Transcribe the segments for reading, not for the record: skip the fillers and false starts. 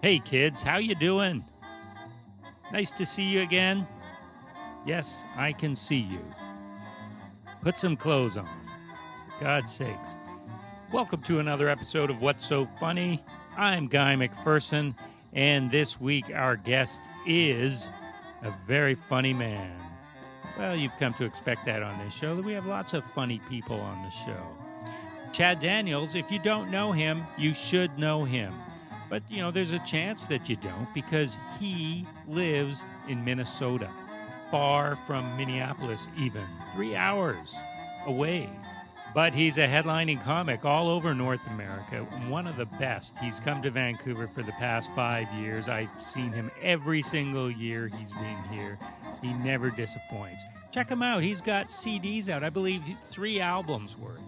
Hey kids, how you doing? Nice to see you again. Yes, I can see you. Put some clothes on, for God's sakes. Welcome to another episode of What's So Funny. I'm Guy McPherson, and this week our guest is a very funny man. Well, you've come to expect that on this show, that we have lots of funny people on the show. Chad Daniels, if you don't know him, you should know him. But, you know, there's a chance that you don't because he lives in Minnesota, far from Minneapolis even, 3 hours away. But he's a headlining comic all over North America, one of the best. He's come to Vancouver for the past 5 years. I've seen him every single year he's been here. He never disappoints. Check him out. He's got CDs out, I believe 3 albums worth.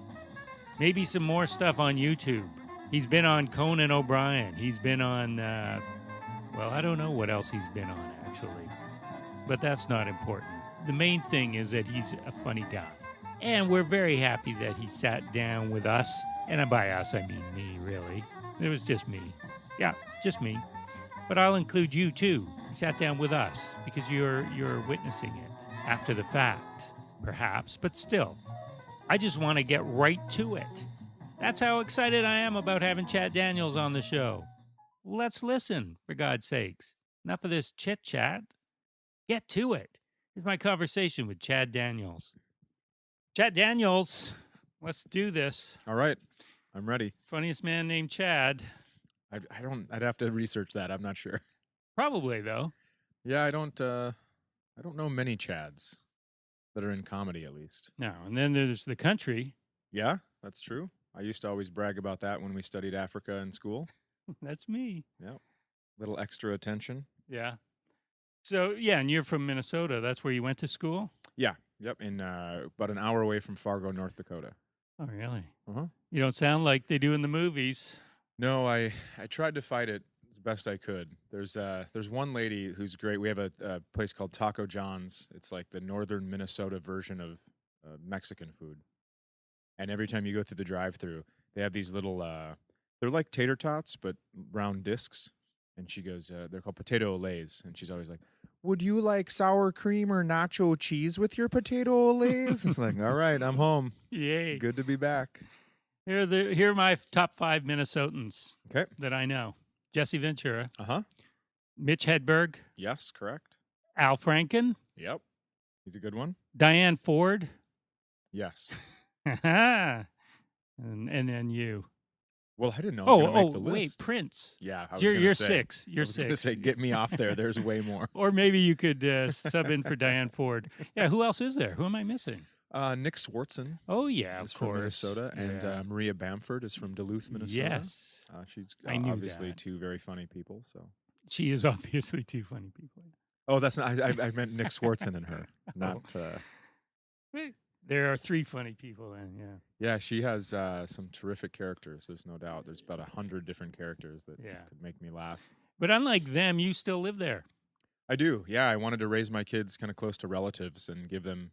Maybe some more stuff on YouTube. He's been on Conan O'Brien. He's been on, well, I don't know what else he's been on, actually. But that's not important. The main thing is that he's a funny guy. And we're very happy that he sat down with us. And by us, I mean me, really. It was just me. Yeah, just me. But I'll include you, too. He sat down with us because you're witnessing it after the fact, perhaps. But still, I just want to get right to it. That's how excited I am about having Chad Daniels on the show. Let's listen, for God's sakes. Enough of this chit-chat. Get to it. Here's my conversation with Chad Daniels. Chad Daniels, let's do this. All right. I'm ready. Funniest man named Chad. I'd have to research that. I'm not sure. Probably, though. Yeah, I don't know many Chads that are in comedy, at least. No, and then there's the country. Yeah, that's true. I used to always brag about that when we studied Africa in school. That's me. Yeah. Little extra attention. Yeah. So, yeah, and you're from Minnesota. That's where you went to school? Yeah. Yep. In about an hour away from Fargo, North Dakota. Oh, really? Uh-huh. You don't sound like they do in the movies. No, I tried to fight it as best I could. There's one lady who's great. We have a place called Taco John's. It's like the northern Minnesota version of Mexican food. And every time you go through the drive-thru, they have these little, they're like tater tots, but round discs. And she goes, they're called potato olays. And she's always like, would you like sour cream or nacho cheese with your potato olays? It's like, all right, I'm home. Yay. Good to be back. Here are my top 5 Minnesotans that I know. Jesse Ventura. Uh-huh. Mitch Hedberg. Yes, correct. Al Franken. Yep. He's a good one. Diane Ford. Yes. and then you. Well, I didn't know I was going to make the list. Wait, Prince. Yeah, I was you're say, 6. You're 6. I was going to say, get me off there. There's way more. Or maybe you could sub in for Diane Ford. Yeah, who else is there? Who am I missing? Nick Swartzen. Oh, yeah, is of from course. Minnesota. And Yeah. Maria Bamford is from Duluth, Minnesota. Yes. She's I knew obviously that. 2 very funny people. So She is obviously 2 funny people. Oh, that's not. I meant Nick Swartzen and her, not. There are 3 funny people, and yeah. Yeah, she has some terrific characters. There's no doubt. There's about 100 different characters that could make me laugh. But unlike them, you still live there. I do. Yeah, I wanted to raise my kids kind of close to relatives and give them.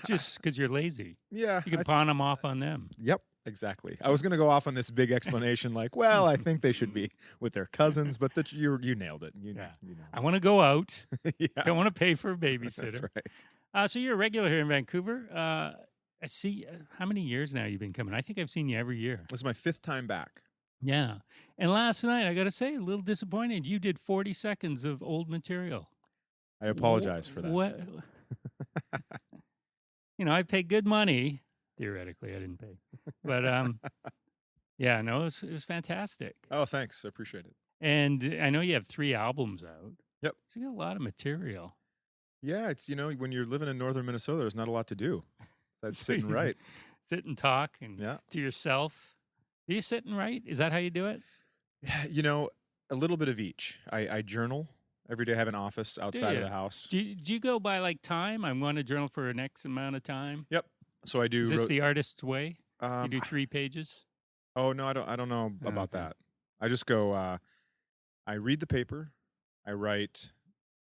Just because you're lazy. Yeah. You can pawn them off on them. Yep, exactly. I was going to go off on this big explanation like, well, I think they should be with their cousins, but you nailed it. You know. I want to go out. Yeah. Don't want to pay for a babysitter. That's right. So you're a regular here in Vancouver. I see. How many years now you've been coming? I think I've seen you every year. This is my 5th time back. Yeah. And last night, I got to say, a little disappointed. You did 40 seconds of old material. I apologize for that. What? You know, I paid good money. Theoretically, I didn't pay. But, yeah, no, it was fantastic. Oh, thanks. I appreciate it. And I know you have 3 albums out. Yep. So you got a lot of material. Yeah, it's, when you're living in northern Minnesota, there's not a lot to do. That's sitting right. Sit and talk and to yourself. Do you sit and write? Is that how you do it? A little bit of each. I journal. Every day I have an office outside of the house. Do you go by like time? I'm going to journal for an X amount of time. Yep. So I do. Is this the artist's way? You You do 3 pages? Oh, no, I don't know about that. I just go, I read the paper. I write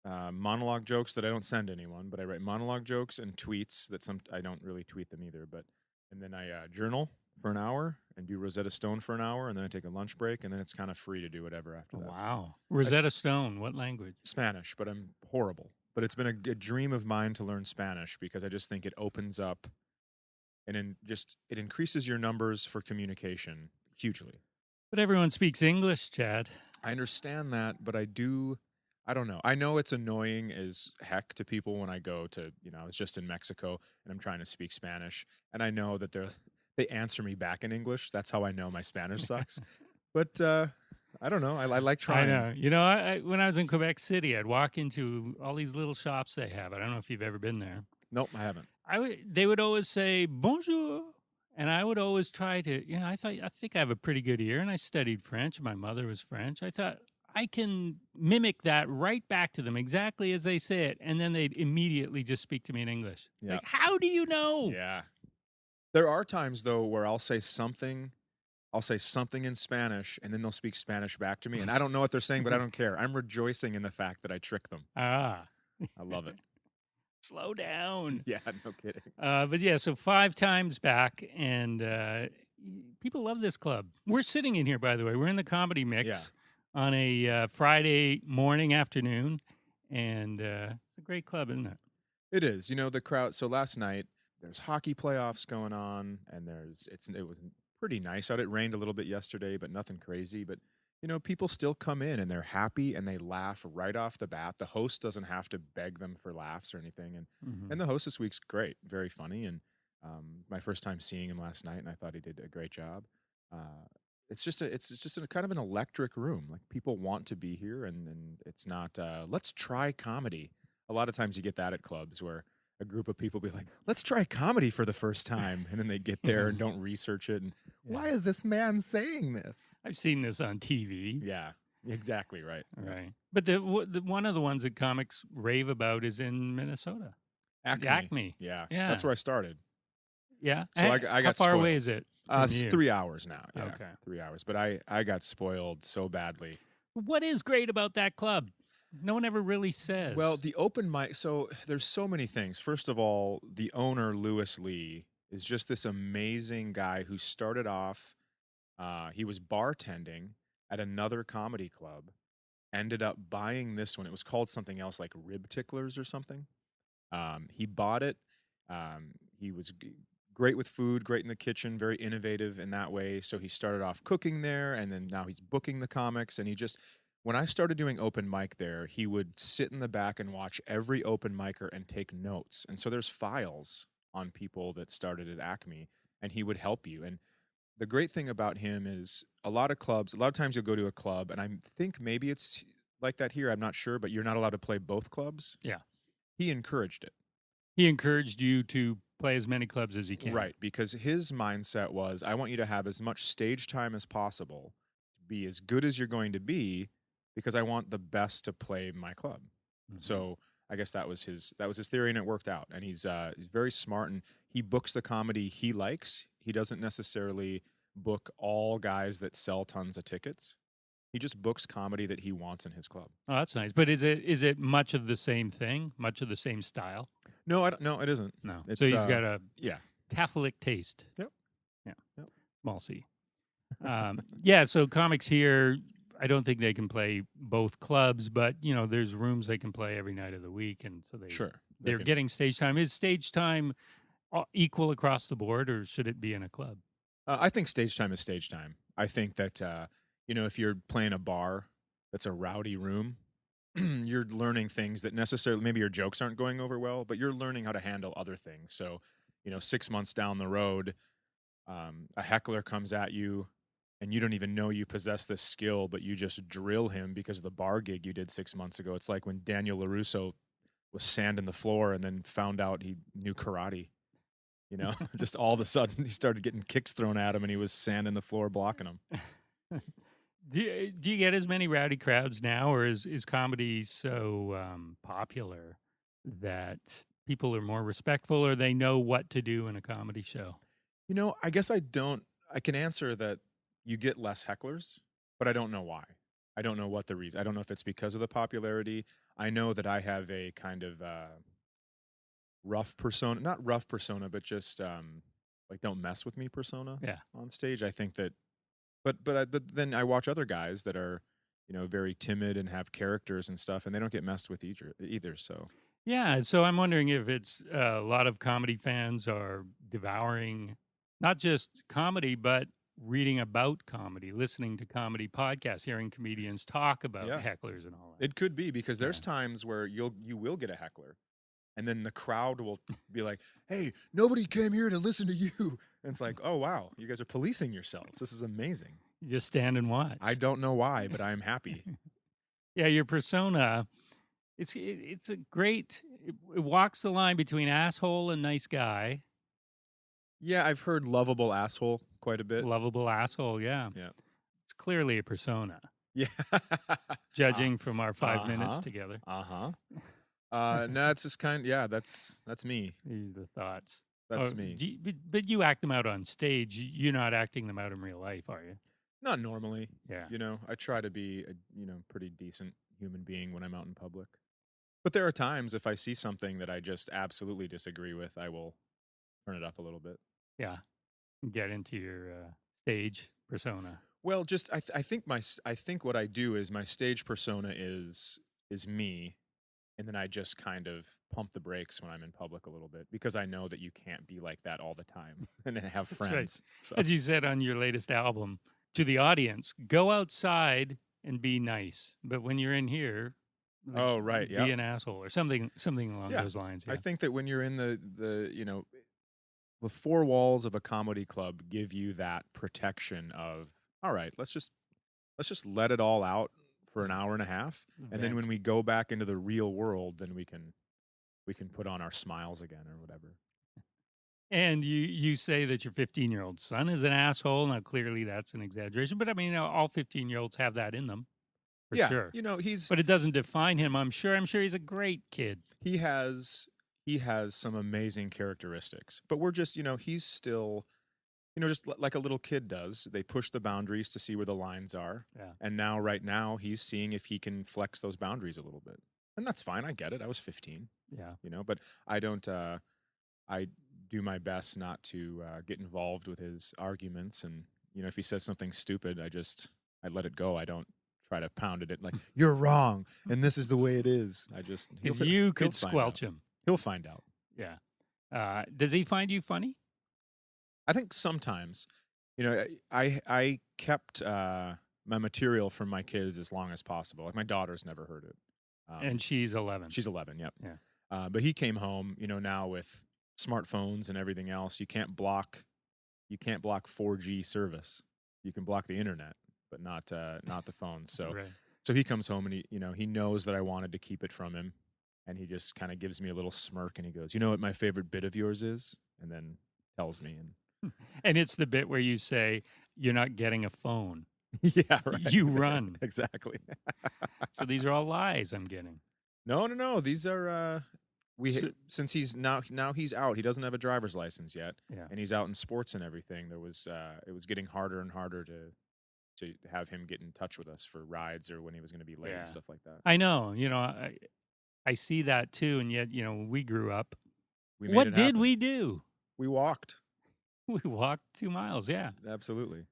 monologue jokes that I don't send anyone, but I write monologue jokes and tweets that I don't really tweet them either. And then I journal for an hour and do Rosetta Stone for an hour, and then I take a lunch break, and then it's kind of free to do whatever after that. Wow. Rosetta Stone, what language? Spanish, but I'm horrible. But it's been a dream of mine to learn Spanish because I just think it opens up and it increases your numbers for communication hugely. But everyone speaks English, Chad. I understand that, but I don't know. I know it's annoying as heck to people when I go to, I was just in Mexico and I'm trying to speak Spanish, and I know that they answer me back in English. That's how I know my Spanish sucks. But I don't know. I like trying. I know. I when I was in Quebec City, I'd walk into all these little shops they have. I don't know if you've ever been there. Nope, I haven't. They would always say bonjour, and I would always try to. I think I have a pretty good ear, and I studied French. My mother was French. I thought I can mimic that right back to them exactly as they say it, and then they'd immediately just speak to me in English. Yeah. Like, how do you know? Yeah. There are times though where I'll say something in Spanish, and then they'll speak Spanish back to me, and I don't know what they're saying, but I don't care. I'm rejoicing in the fact that I tricked them. Ah, I love it. slow down. Yeah, no kidding. But yeah, so 5 times back, and people love this club. We're sitting in here, by the way. We're in the Comedy Mix on a Friday morning, afternoon, and it's a great club, isn't it? It is. The crowd. So last night there's hockey playoffs going on, and it was pretty nice out. It rained a little bit yesterday, but nothing crazy. But people still come in and they're happy and they laugh right off the bat. The host doesn't have to beg them for laughs or anything. And the host this week's great, very funny. And my first time seeing him last night, and I thought he did a great job. It's just a kind of an electric room. Like, people want to be here, and it's not let's try comedy. A lot of times you get that at clubs where a group of people be like, let's try comedy for the first time, and then they get there and don't research it, and why is this man saying this? I've seen this on TV. Yeah, exactly right. Right. But the one of the ones that comics rave about is in Minnesota. Acme. Yeah. Yeah. That's where I started. Yeah. So I got How far spoiled. away is it? It's you? 3 hours now. Yeah, Okay. 3 hours. But I got spoiled so badly. What is great about that club? No one ever really says. Well, the open mic, so there's so many things. First of all, the owner, Louie Lee, is just this amazing guy who started off, he was bartending at another comedy club, ended up buying this one. It was called something else, like Rib Ticklers or something. He bought it. He was great with food, great in the kitchen, very innovative in that way. So he started off cooking there, and then now he's booking the comics, and when I started doing open mic there, he would sit in the back and watch every open micer and take notes. And so there's files on people that started at Acme, and he would help you. And the great thing about him is a lot of times you'll go to a club, and I think maybe it's like that here, I'm not sure, but you're not allowed to play both clubs. Yeah. He encouraged it. He encouraged you to play as many clubs as you can. Right, because his mindset was, I want you to have as much stage time as possible, be as good as you're going to be, because I want the best to play my club. Mm-hmm. So I guess that was his theory, and it worked out. And he's very smart, and he books the comedy he likes. He doesn't necessarily book all guys that sell tons of tickets. He just books comedy that he wants in his club. Oh, that's nice. But is it much of the same thing? Much of the same style? No, no, it isn't. No. So he's got a Catholic taste. Yep. Yeah. Yep. Malsy. Yeah. So comics here, I don't think they can play both clubs, but there's rooms they can play every night of the week, and so they're getting stage time. Is stage time equal across the board, or should it be in a club? I think stage time is stage time. I think that if you're playing a bar that's a rowdy room, you're learning things that necessarily maybe your jokes aren't going over well, but you're learning how to handle other things. So 6 months down the road, a heckler comes at you, and you don't even know you possess this skill, but you just drill him because of the bar gig you did 6 months ago. It's like when Daniel LaRusso was sanding the floor and then found out he knew karate. Just all of a sudden he started getting kicks thrown at him, and he was sanding the floor blocking him. Do you get as many rowdy crowds now, or is comedy so popular that people are more respectful, or they know what to do in a comedy show? I guess I can answer that you get less hecklers, but I don't know why. I don't know what the reason. I don't know if it's because of the popularity. I know that I have a kind of rough persona, not rough persona, but just don't mess with me persona Yeah. on stage. I think that, but then I watch other guys that are, very timid and have characters and stuff, and they don't get messed with either. So Yeah, so I'm wondering if it's a lot of comedy fans are devouring not just comedy, but reading about comedy, listening to comedy podcasts, hearing comedians talk about yeah, hecklers and all that. it could be because there's Yeah. times where you will get a heckler, and then the crowd will be like, "Hey, nobody came here to listen to you." And it's like, "Oh wow, you guys are policing yourselves. This is amazing." You just stand and watch. I don't know why, but I'm happy. Yeah, your persona, it's a great, it walks the line between asshole and nice guy. Yeah, I've heard lovable asshole quite a bit. Lovable asshole, yeah. Yeah. It's clearly a persona, Yeah. judging from our 5 minutes uh-huh. together. Uh-huh. No, it's just that's me. These are the thoughts. That's me. But you act them out on stage. You're not acting them out in real life, are you? Not normally. Yeah. I try to be a, pretty decent human being when I'm out in public. But there are times if I see something that I just absolutely disagree with, I will turn it up a little bit. Yeah. Get into your stage persona. Well, just I think what I do is my stage persona is me, and then I just kind of pump the brakes when I'm in public a little bit because I know that you can't be like that all the time and have That's right. friends. So. As you said on your latest album, to the audience, go outside and be nice. But when you're in here, oh right, yeah, be an asshole or something along those lines. Yeah. I think that when you're in the four walls of a comedy club give you that protection of, all right, let's just let it all out for an hour and a half, and then when we go back into the real world, then we can put on our smiles again or whatever. And you say that your 15-year-old son is an asshole. Now, clearly that's an exaggeration, but I mean, all 15-year-olds have that in them, for sure. But it doesn't define him. I'm sure he's a great kid. He has some amazing characteristics, but we're just, he's still, just like a little kid does. They push the boundaries to see where the lines are. Yeah. And right now he's seeing if he can flex those boundaries a little bit. And that's fine. I get it. I was 15. Yeah. But I don't, I do my best not to get involved with his arguments. And, if he says something stupid, I let it go. I don't try to pound it like, you're wrong and this is the way it is. You could squelch him. He'll find out. Yeah. Does he find you funny? I think sometimes, I kept my material from my kids as long as possible. Like my daughter's never heard it. And she's 11. She's 11, yep. Yeah. But he came home, now with smartphones and everything else. You can't block 4G service. You can block the internet, but not the phone. So Right. So he comes home and he knows that I wanted to keep it from him, and he just kind of gives me a little smirk and he goes, "You know what my favorite bit of yours is?" And then tells me. And it's the bit where you say you're not getting a phone. Yeah, right. You run. Exactly. So these are all lies I'm getting. No. These are since he's now he's out. He doesn't have a driver's license yet, and he's out in sports and everything. It was getting harder and harder to have him get in touch with us for rides or when he was going to be late and stuff like that. I know. I see that too, and yet we grew up. What did we do? We walked. We walked 2 miles. Yeah, absolutely.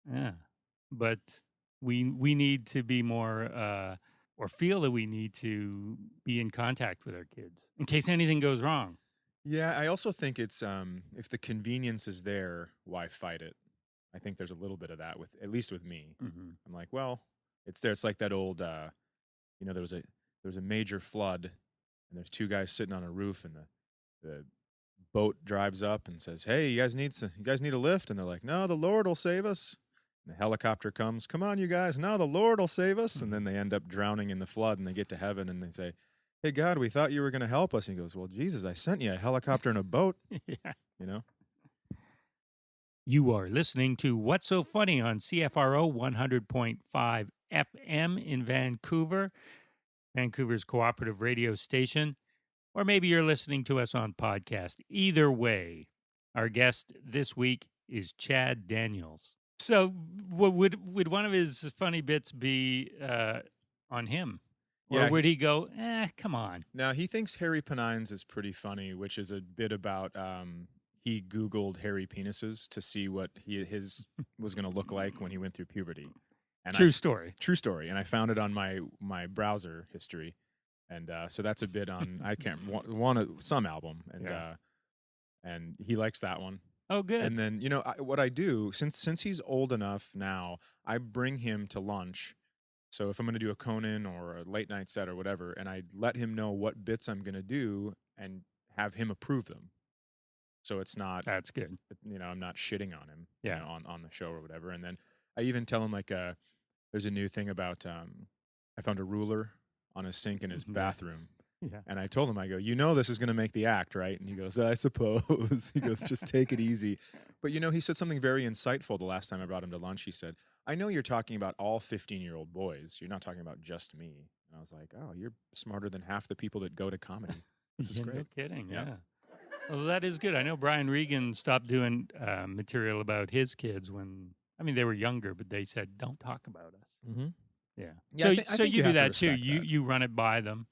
Yeah, but we need to be more, or feel that we need to be in contact with our kids in case anything goes wrong. Yeah, I also think it's if the convenience is there, why fight it? I think there's a little bit of that at least with me. Mm-hmm. I'm like, well, it's there. It's like that old, there was a major flood, and there's two guys sitting on a roof, and the boat drives up and says, "Hey, you guys need a lift?" And they're like, "No, the Lord will save us." And the helicopter comes, "Come on, you guys, no, the Lord will save us." And then they end up drowning in the flood, and they get to heaven, and they say, "Hey, God, we thought you were going to help us." And he goes, "Well, Jesus, I sent you a helicopter and a boat." Yeah. You are listening to What's So Funny on CFRO 100.5 FM in Vancouver, Vancouver's cooperative radio station, or maybe you're listening to us on podcast. Either way, our guest this week is Chad Daniels. So would one of his funny bits be on him? Or would he go, come on? Now, he thinks Harry Panines is pretty funny, which is a bit about he Googled hairy penises to see what his was going to look like when he went through puberty. And True story. True story. And I found it on my browser history. And so that's a bit on, I can't, some album. And and he likes that one. Oh, good. And then, what I do, since he's old enough now, I bring him to lunch. So if I'm going to do a Conan or a late night set or whatever, and I let him know what bits I'm going to do and have him approve them. So it's not, That's good. I'm not shitting on him on the show or whatever. And then I even tell him there's a new thing about, I found a ruler on a sink in his bathroom. Yeah. And I told him, I go, this is going to make the act, right? And he goes, I suppose. He goes, just take it easy. But, he said something very insightful the last time I brought him to lunch. He said, I know you're talking about all 15-year-old boys. You're not talking about just me. And I was like, oh, you're smarter than half the people that go to comedy. This is great. No kidding, yeah. Well, that is good. I know Brian Regan stopped doing material about his kids when, they were younger, but they said, don't talk about us. Mm-hmm. Yeah. Yeah, So you do that too. That. You run it by them.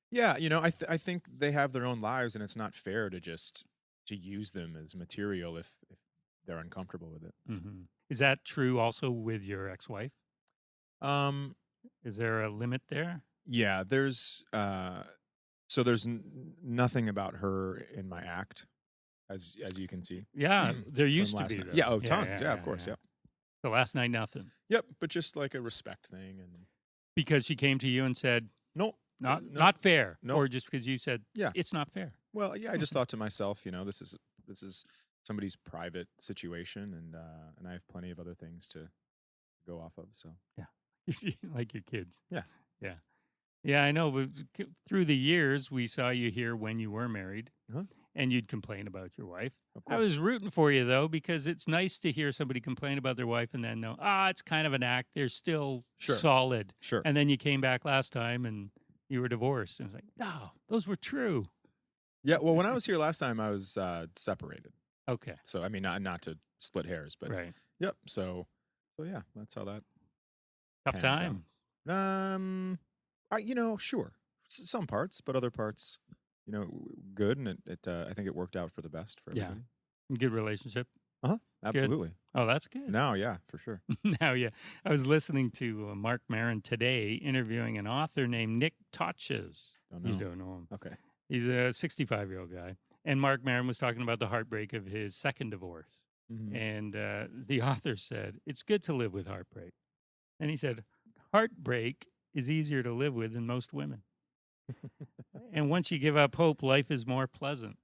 Yeah, I think they have their own lives, and it's not fair to just to use them as material if they're uncomfortable with it. Mm-hmm. Is that true also with your ex-wife? Is there a limit there? Yeah, there's there's nothing about her in my act, as you can see. Yeah, there used to be. Yeah, tons. Yeah, of course. Yeah. So last night, nothing. Yep, but just like a respect thing, and because she came to you and said, no. Not fair. No. Or just because you said, it's not fair. Well, yeah, I just thought to myself, this is somebody's private situation, and I have plenty of other things to go off of. So yeah, like your kids. Yeah, I know. But through the years, we saw you here when you were married, and you'd complain about your wife. I was rooting for you though, because it's nice to hear somebody complain about their wife and then know, it's kind of an act. They're still solid. Sure. And then you came back last time and you were divorced. And it's like, no, those were true. Yeah, well, when I was here last time, I was separated. Okay. So, not to split hairs, but right. Yep. So yeah, that's how that. Tough time. Sure, some parts, but other parts, good, and it I think it worked out for the best for everybody. Yeah. Good relationship. Absolutely. Good. Oh, that's good. Now, yeah, for sure. Now, yeah. I was listening to Mark Maron today interviewing an author named Nick Totches. You don't know him. Okay. He's a 65-year-old guy. And Mark Maron was talking about the heartbreak of his second divorce. Mm-hmm. And the author said, it's good to live with heartbreak. And he said, heartbreak is easier to live with than most women. And once you give up hope, life is more pleasant.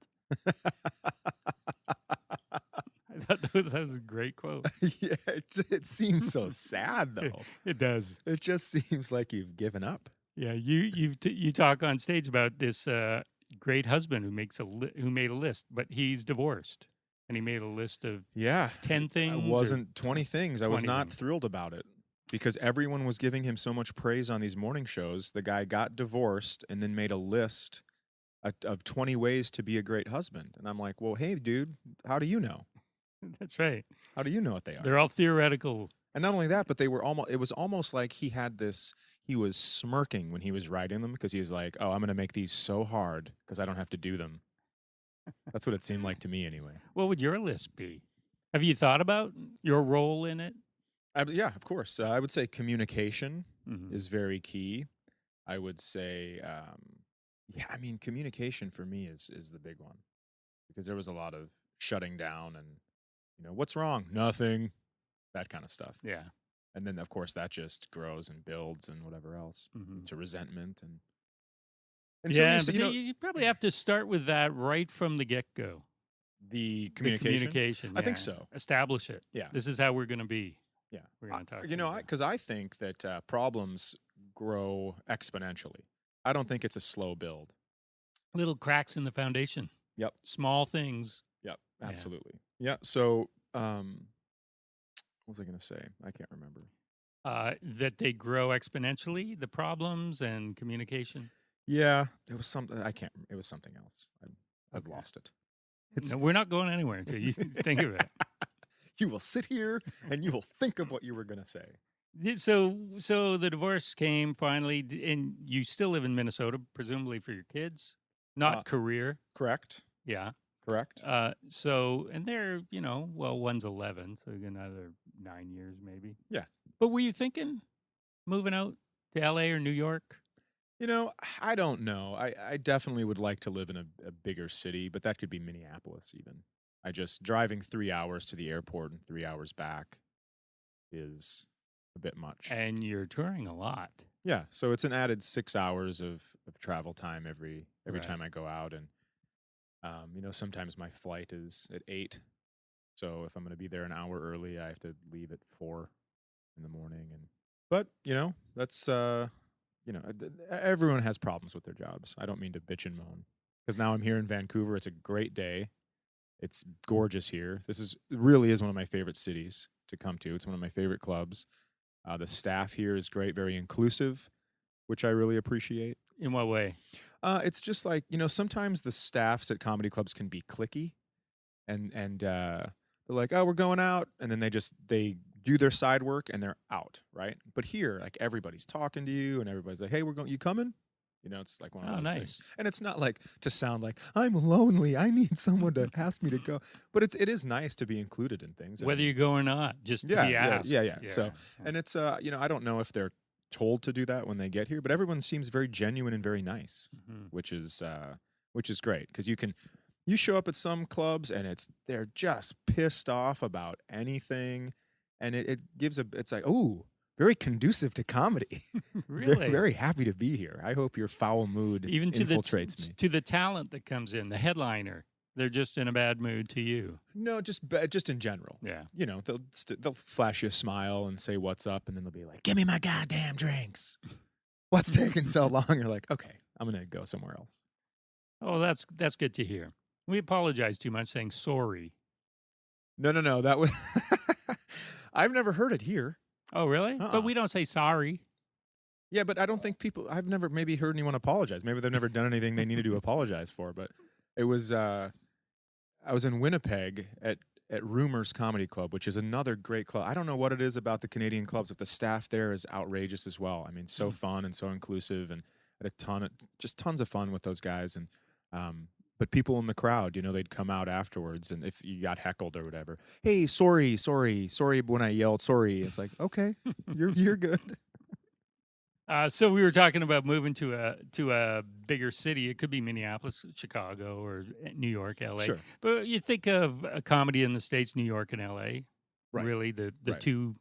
I thought that was a great quote. Yeah, it seems so sad, though. It does. It just seems like you've given up. Yeah, you talk on stage about this great husband who made a list, but he's divorced, and he made a list of 10 things. It wasn't 20 things. I was not things. Thrilled about it because everyone was giving him so much praise on these morning shows. The guy got divorced and then made a list of 20 ways to be a great husband, and I'm like, well, hey, dude, how do you know? That's right. How do you know what they are? They're all theoretical. And not only that, but it was almost like he was smirking when he was writing them because he was like, oh, I'm going to make these so hard because I don't have to do them. That's what it seemed like to me anyway. What would your list be? Have you thought about your role in it? Yeah, of course. I would say communication is very key. I would say, communication for me is the big one because there was a lot of shutting down and, what's wrong? Nothing. That kind of stuff. Yeah. And then, of course, that just grows and builds and whatever else to resentment. And so you probably have to start with that right from the get-go. The communication? I think so. Establish it. Yeah. This is how we're going to be. Yeah. We're going to talk because I think that problems grow exponentially. I don't think it's a slow build. Little cracks in the foundation. Yep. Small things. Yep. Absolutely. Yeah. So, what was I going to say? I can't remember. That they grow exponentially, the problems and communication. Yeah, it was something. It was something else. I've lost it. No, we're not going anywhere until you think of it. You will sit here and you will think of what you were going to say. So the divorce came finally, and you still live in Minnesota, presumably for your kids, not career. Correct. Yeah. correct? So, and they're, well, one's 11, so you got another 9 years maybe. Yeah. But were you thinking moving out to LA or New York? I don't know. I definitely would like to live in a bigger city, but that could be Minneapolis even. I just driving 3 hours to the airport and 3 hours back is a bit much. And you're touring a lot. Yeah, so it's an added 6 hours of travel time every Right. time I go out, and sometimes my flight is at 8, so if I'm going to be there an hour early, I have to leave at 4 in the morning, but that's everyone has problems with their jobs. I don't mean to bitch and moan because now I'm here in Vancouver. It's a great day. It's gorgeous here. Really is one of my favorite cities to come to. It's one of my favorite clubs. The staff here is great, very inclusive, which I really appreciate. In what way? It's just like, sometimes the staffs at comedy clubs can be cliquey and they're like, oh, we're going out. And then they do their side work and they're out. Right. But here, like everybody's talking to you and everybody's like, hey, you coming? It's like one of those nice things. And it's not like to sound like I'm lonely. I need someone to ask me to go. But it is nice to be included in things. Whether you go or not, just to be asked. Yeah. So, and it's, I don't know if they're told to do that when they get here, but everyone seems very genuine and very nice, which is great because you show up at some clubs and they're just pissed off about anything, and it's like, oh, very conducive to comedy. Really, very, very happy to be here. I hope your foul mood even infiltrates me. To the talent that comes in, the headliner. They're just in a bad mood to you. No, just in general. Yeah. They'll flash you a smile and say what's up, and then they'll be like, "Give me my goddamn drinks." What's taking so long? You're like, okay, I'm gonna go somewhere else. Oh, that's good to hear. We apologize too much, saying sorry. No, that was. I've never heard it here. Oh, really? But we don't say sorry. Yeah, but I don't think I've never maybe heard anyone apologize. Maybe they've never done anything they needed to apologize for. But it was. I was in Winnipeg at Rumors Comedy Club, which is another great club. I don't know what it is about the Canadian clubs, but the staff there is outrageous as well. I mean, so fun and so inclusive, and had tons of fun with those guys. And but people in the crowd, they'd come out afterwards, and if you got heckled or whatever, hey, sorry when I yelled sorry. It's like, okay, you're good. So we were talking about moving to a bigger city. It could be Minneapolis, Chicago, or New York, LA. Sure. But you think of a comedy in the States, New York and LA, right. Really the right. two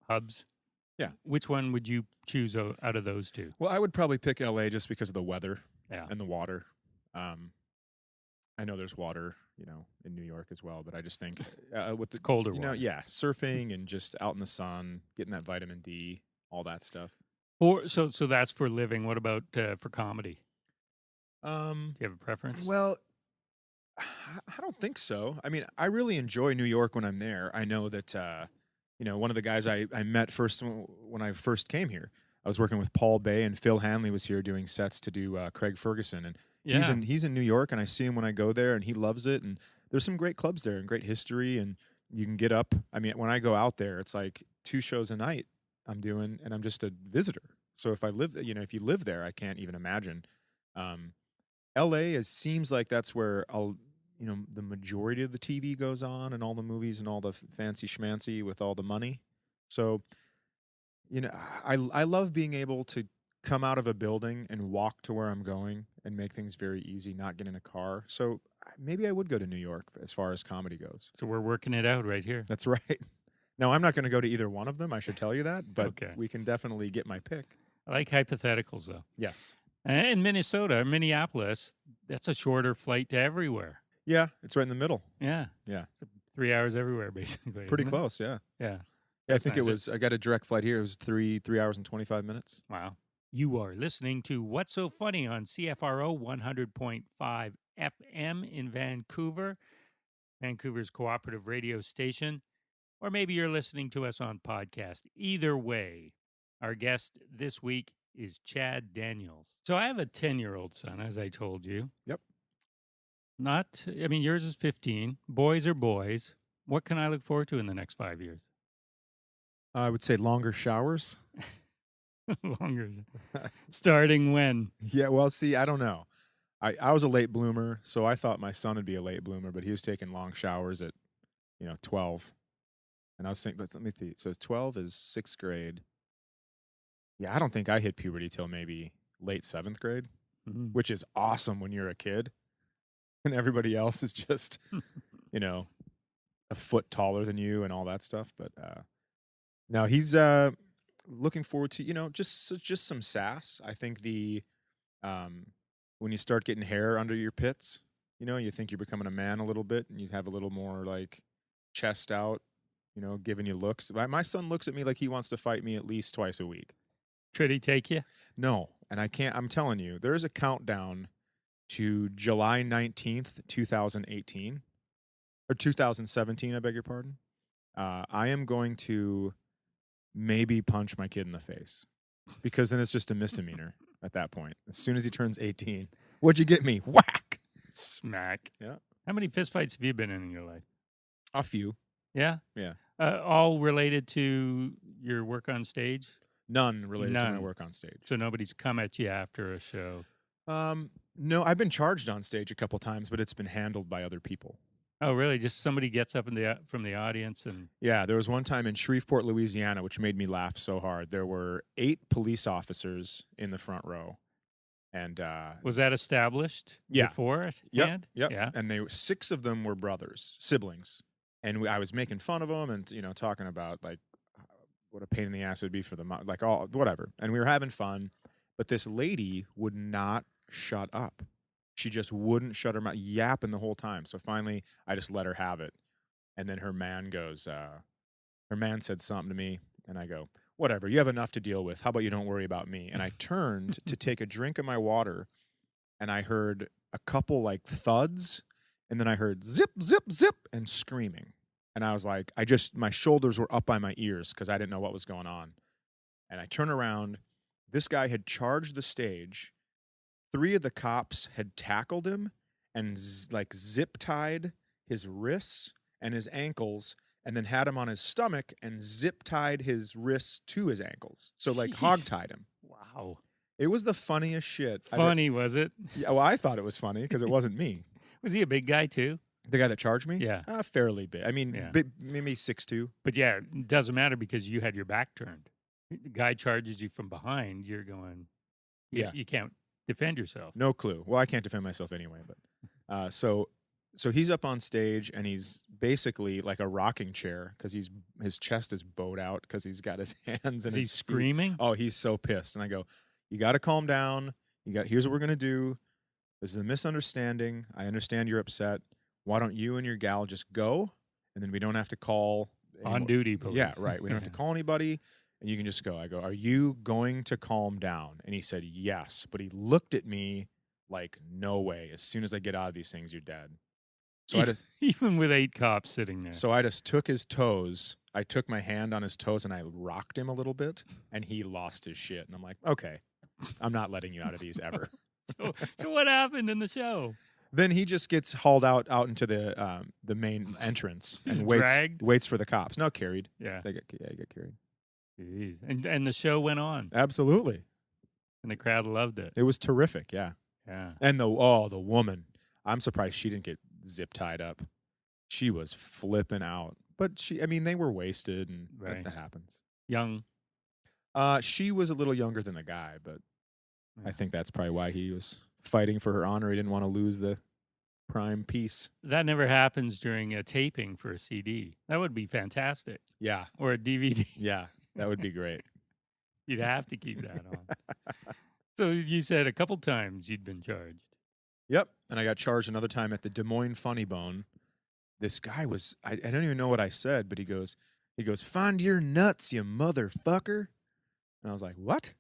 hubs. Yeah. Which one would you choose out of those two? Well, I would probably pick LA just because of the weather and the water. I know there's water, in New York as well, but I just think with the colder water. Yeah, surfing and just out in the sun, getting that vitamin D, all that stuff. So that's for living. What about for comedy? Do you have a preference? Well, I don't think so. I mean, I really enjoy New York when I'm there. I know that, one of the guys I met first when I first came here, I was working with Paul Bay, and Phil Hanley was here doing sets to do Craig Ferguson. And he's in New York, and I see him when I go there, and he loves it. And there's some great clubs there and great history, and you can get up. I mean, when I go out there, it's like 2 shows a night I'm doing, and I'm just a visitor. So if if you live there, I can't even imagine. LA seems like that's where the majority of the TV goes on, and all the movies and all the fancy schmancy with all the money. So, I love being able to come out of a building and walk to where I'm going and make things very easy, not get in a car. So maybe I would go to New York as far as comedy goes. So we're working it out right here. That's right. Now, I'm not going to go to either one of them, I should tell you that, but okay. We can definitely get my pick. I like hypotheticals, though. Yes. And Minneapolis, that's a shorter flight to everywhere. Yeah, it's right in the middle. Yeah. It's 3 hours everywhere, basically. Pretty close, yeah. Yeah. Yeah, I think nice. I got a direct flight here. It was 3 hours and 25 minutes. Wow. You are listening to What's So Funny on CFRO 100.5 FM in Vancouver, Vancouver's cooperative radio station. Or maybe you're listening to us on podcast. Either way, our guest this week is Chad Daniels. So I have a 10-year-old son, as I told you. Yep. Yours is 15. Boys are boys. What can I look forward to in the next 5 years? I would say longer showers. Longer. Starting when? Yeah, well, see, I don't know. I was a late bloomer, so I thought my son would be a late bloomer, but he was taking long showers at 12, and I was thinking, let me see. So 12 is 6th grade. Yeah, I don't think I hit puberty till maybe late 7th grade, which is awesome when you're a kid, and everybody else is just a foot taller than you and all that stuff. But no, he's looking forward to just some sass. I think when you start getting hair under your pits, you think you're becoming a man a little bit, and you have a little more like chest out, giving you looks. My son looks at me like he wants to fight me at least twice a week. Could he take you? No, and I can't. I'm telling you, there is a countdown to July 19th, 2018, or 2017. I beg your pardon. I am going to maybe punch my kid in the face, because then it's just a misdemeanor at that point. As soon as he turns 18, what'd you get me? Whack! Smack. Yeah. How many fistfights have you been in your life? A few. Yeah? Yeah. All related to your work on stage? None related to my work on stage. So nobody's come at you after a show? No, I've been charged on stage a couple times, but it's been handled by other people. Oh, really? Just somebody gets up from the audience and... Yeah, there was one time in Shreveport, Louisiana, which made me laugh so hard. There were 8 police officers in the front row. And was that established beforehand? Yep. Yeah. And 6 of them were brothers, siblings. And I was making fun of them and, talking about, like, what a pain in the ass it would be for them, like, all whatever. And we were having fun. But this lady would not shut up. She just wouldn't shut her mouth, yapping the whole time. So finally, I just let her have it. And then her man said something to me, and I go, whatever, you have enough to deal with. How about you don't worry about me? And I turned to take a drink of my water, and I heard a couple, like, thuds, and then I heard zip, zip, zip, and screaming. And I was like, my shoulders were up by my ears because I didn't know what was going on. And I turn around. This guy had charged the stage. 3 of the cops had tackled him and zip-tied his wrists and his ankles, and then had him on his stomach and zip-tied his wrists to his ankles. So, like, hog-tied him. Wow. It was the funniest shit. Funny, was it? Yeah, well, I thought it was funny because it wasn't me. Was he a big guy, too? The guy that charged me? Yeah. Fairly big. I mean, maybe 6'2". But, yeah, it doesn't matter because you had your back turned. The guy charges you from behind, you're going, you can't defend yourself. No clue. Well, I can't defend myself anyway. But so he's up on stage, and he's basically like a rocking chair because his chest is bowed out because he's got his hands and he's screaming. Oh, he's so pissed. And I go, you got to calm down. Here's what we're gonna do. This is a misunderstanding. I understand you're upset. Why don't you and your gal just go, and then we don't have to call on duty police. Yeah, right. We don't have to call anybody. And you can just go. I go, are you going to calm down? And he said, yes. But he looked at me like, no way. As soon as I get out of these things, you're dead. So even with 8 cops sitting there. So I just took his toes. I took my hand on his toes and I rocked him a little bit, and he lost his shit. And I'm like, okay, I'm not letting you out of these ever. So what happened in the show? Then he just gets hauled out into the main entrance and waits for the cops. No, carried. Yeah. They get carried. Jeez. And the show went on. Absolutely. And the crowd loved it. It was terrific, yeah. Yeah. And the woman, I'm surprised she didn't get zip tied up. She was flipping out. But they were wasted, and that happens. Young? She was a little younger than the guy, but I think that's probably why he was fighting for her honor. He didn't want to lose the prime piece. That never happens during a taping for a CD. That would be fantastic. Yeah. Or a DVD. Yeah. That would be great. You'd have to keep that on. So you said a couple times you'd been charged. Yep. And I got charged another time at the Des Moines Funny Bone. This guy was, I don't even know what I said, but he goes, find your nuts, you motherfucker. And I was like, what?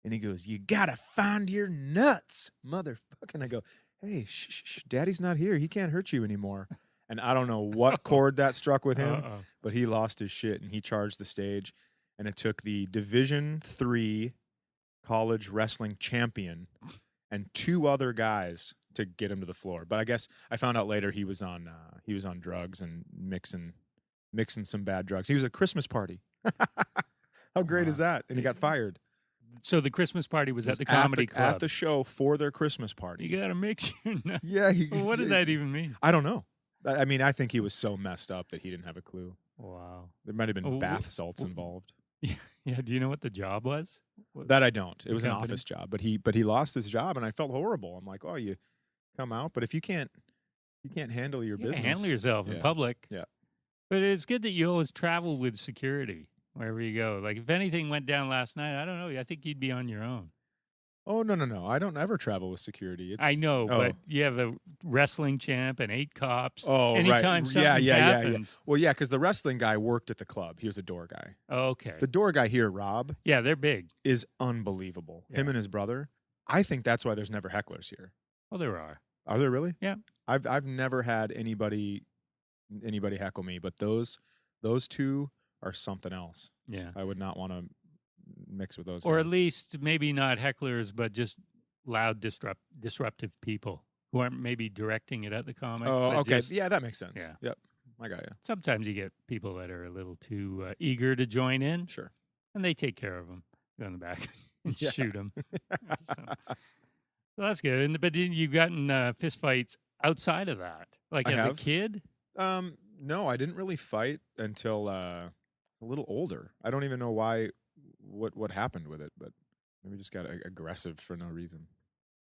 And he goes, you gotta find your nuts, motherfucker. And I go, hey, shh, daddy's not here. He can't hurt you anymore. And I don't know what chord that struck with him, but he lost his shit, and he charged the stage. And it took the Division III college wrestling champion and 2 other guys to get him to the floor. But I guess I found out later he was on drugs and mixing some bad drugs. He was at a Christmas party. How great is that? And he got fired. So the Christmas party was at the comedy club. At the show for their Christmas party. You got to mix your nuts. Yeah. Well, what did that even mean? I don't know. I mean, I think he was so messed up that he didn't have a clue. Wow. There might have been bath salts involved. Yeah. Do you know what the job was? That I don't. It was an company? office job, but he lost his job, and I felt horrible. I'm like, oh, you come out, but if you can't handle your business, handle yourself in public. Yeah. But it's good that you always travel with security wherever you go. Like if anything went down last night, I don't know. I think you'd be on your own. Oh no! I don't ever travel with security. I know, but you have a wrestling champ and 8 cops. Oh, anytime right. something happens. Well, yeah, because the wrestling guy worked at the club. He was a door guy. Okay. The door guy here, Rob. Yeah, they're big. Is unbelievable. Yeah. Him and his brother. I think that's why there's never hecklers here. Oh, there are. Are there really? Yeah. I've never had anybody heckle me, but those two are something else. Yeah. I would not want to mix with those Or guys. at least maybe not hecklers, but just loud, disruptive people who aren't maybe directing it at the comic. Oh, okay. Just, Yeah, that makes sense. Yeah. Yep. I got you. sometimes you get people that are a little too eager to join in, Sure. and they take care of them. Go in the back and Yeah. shoot them. So that's good. But you've gotten fistfights outside of that, like I as have. a kid. No, I didn't really fight until a little older. I don't even know what happened with it, but maybe just got aggressive for no reason.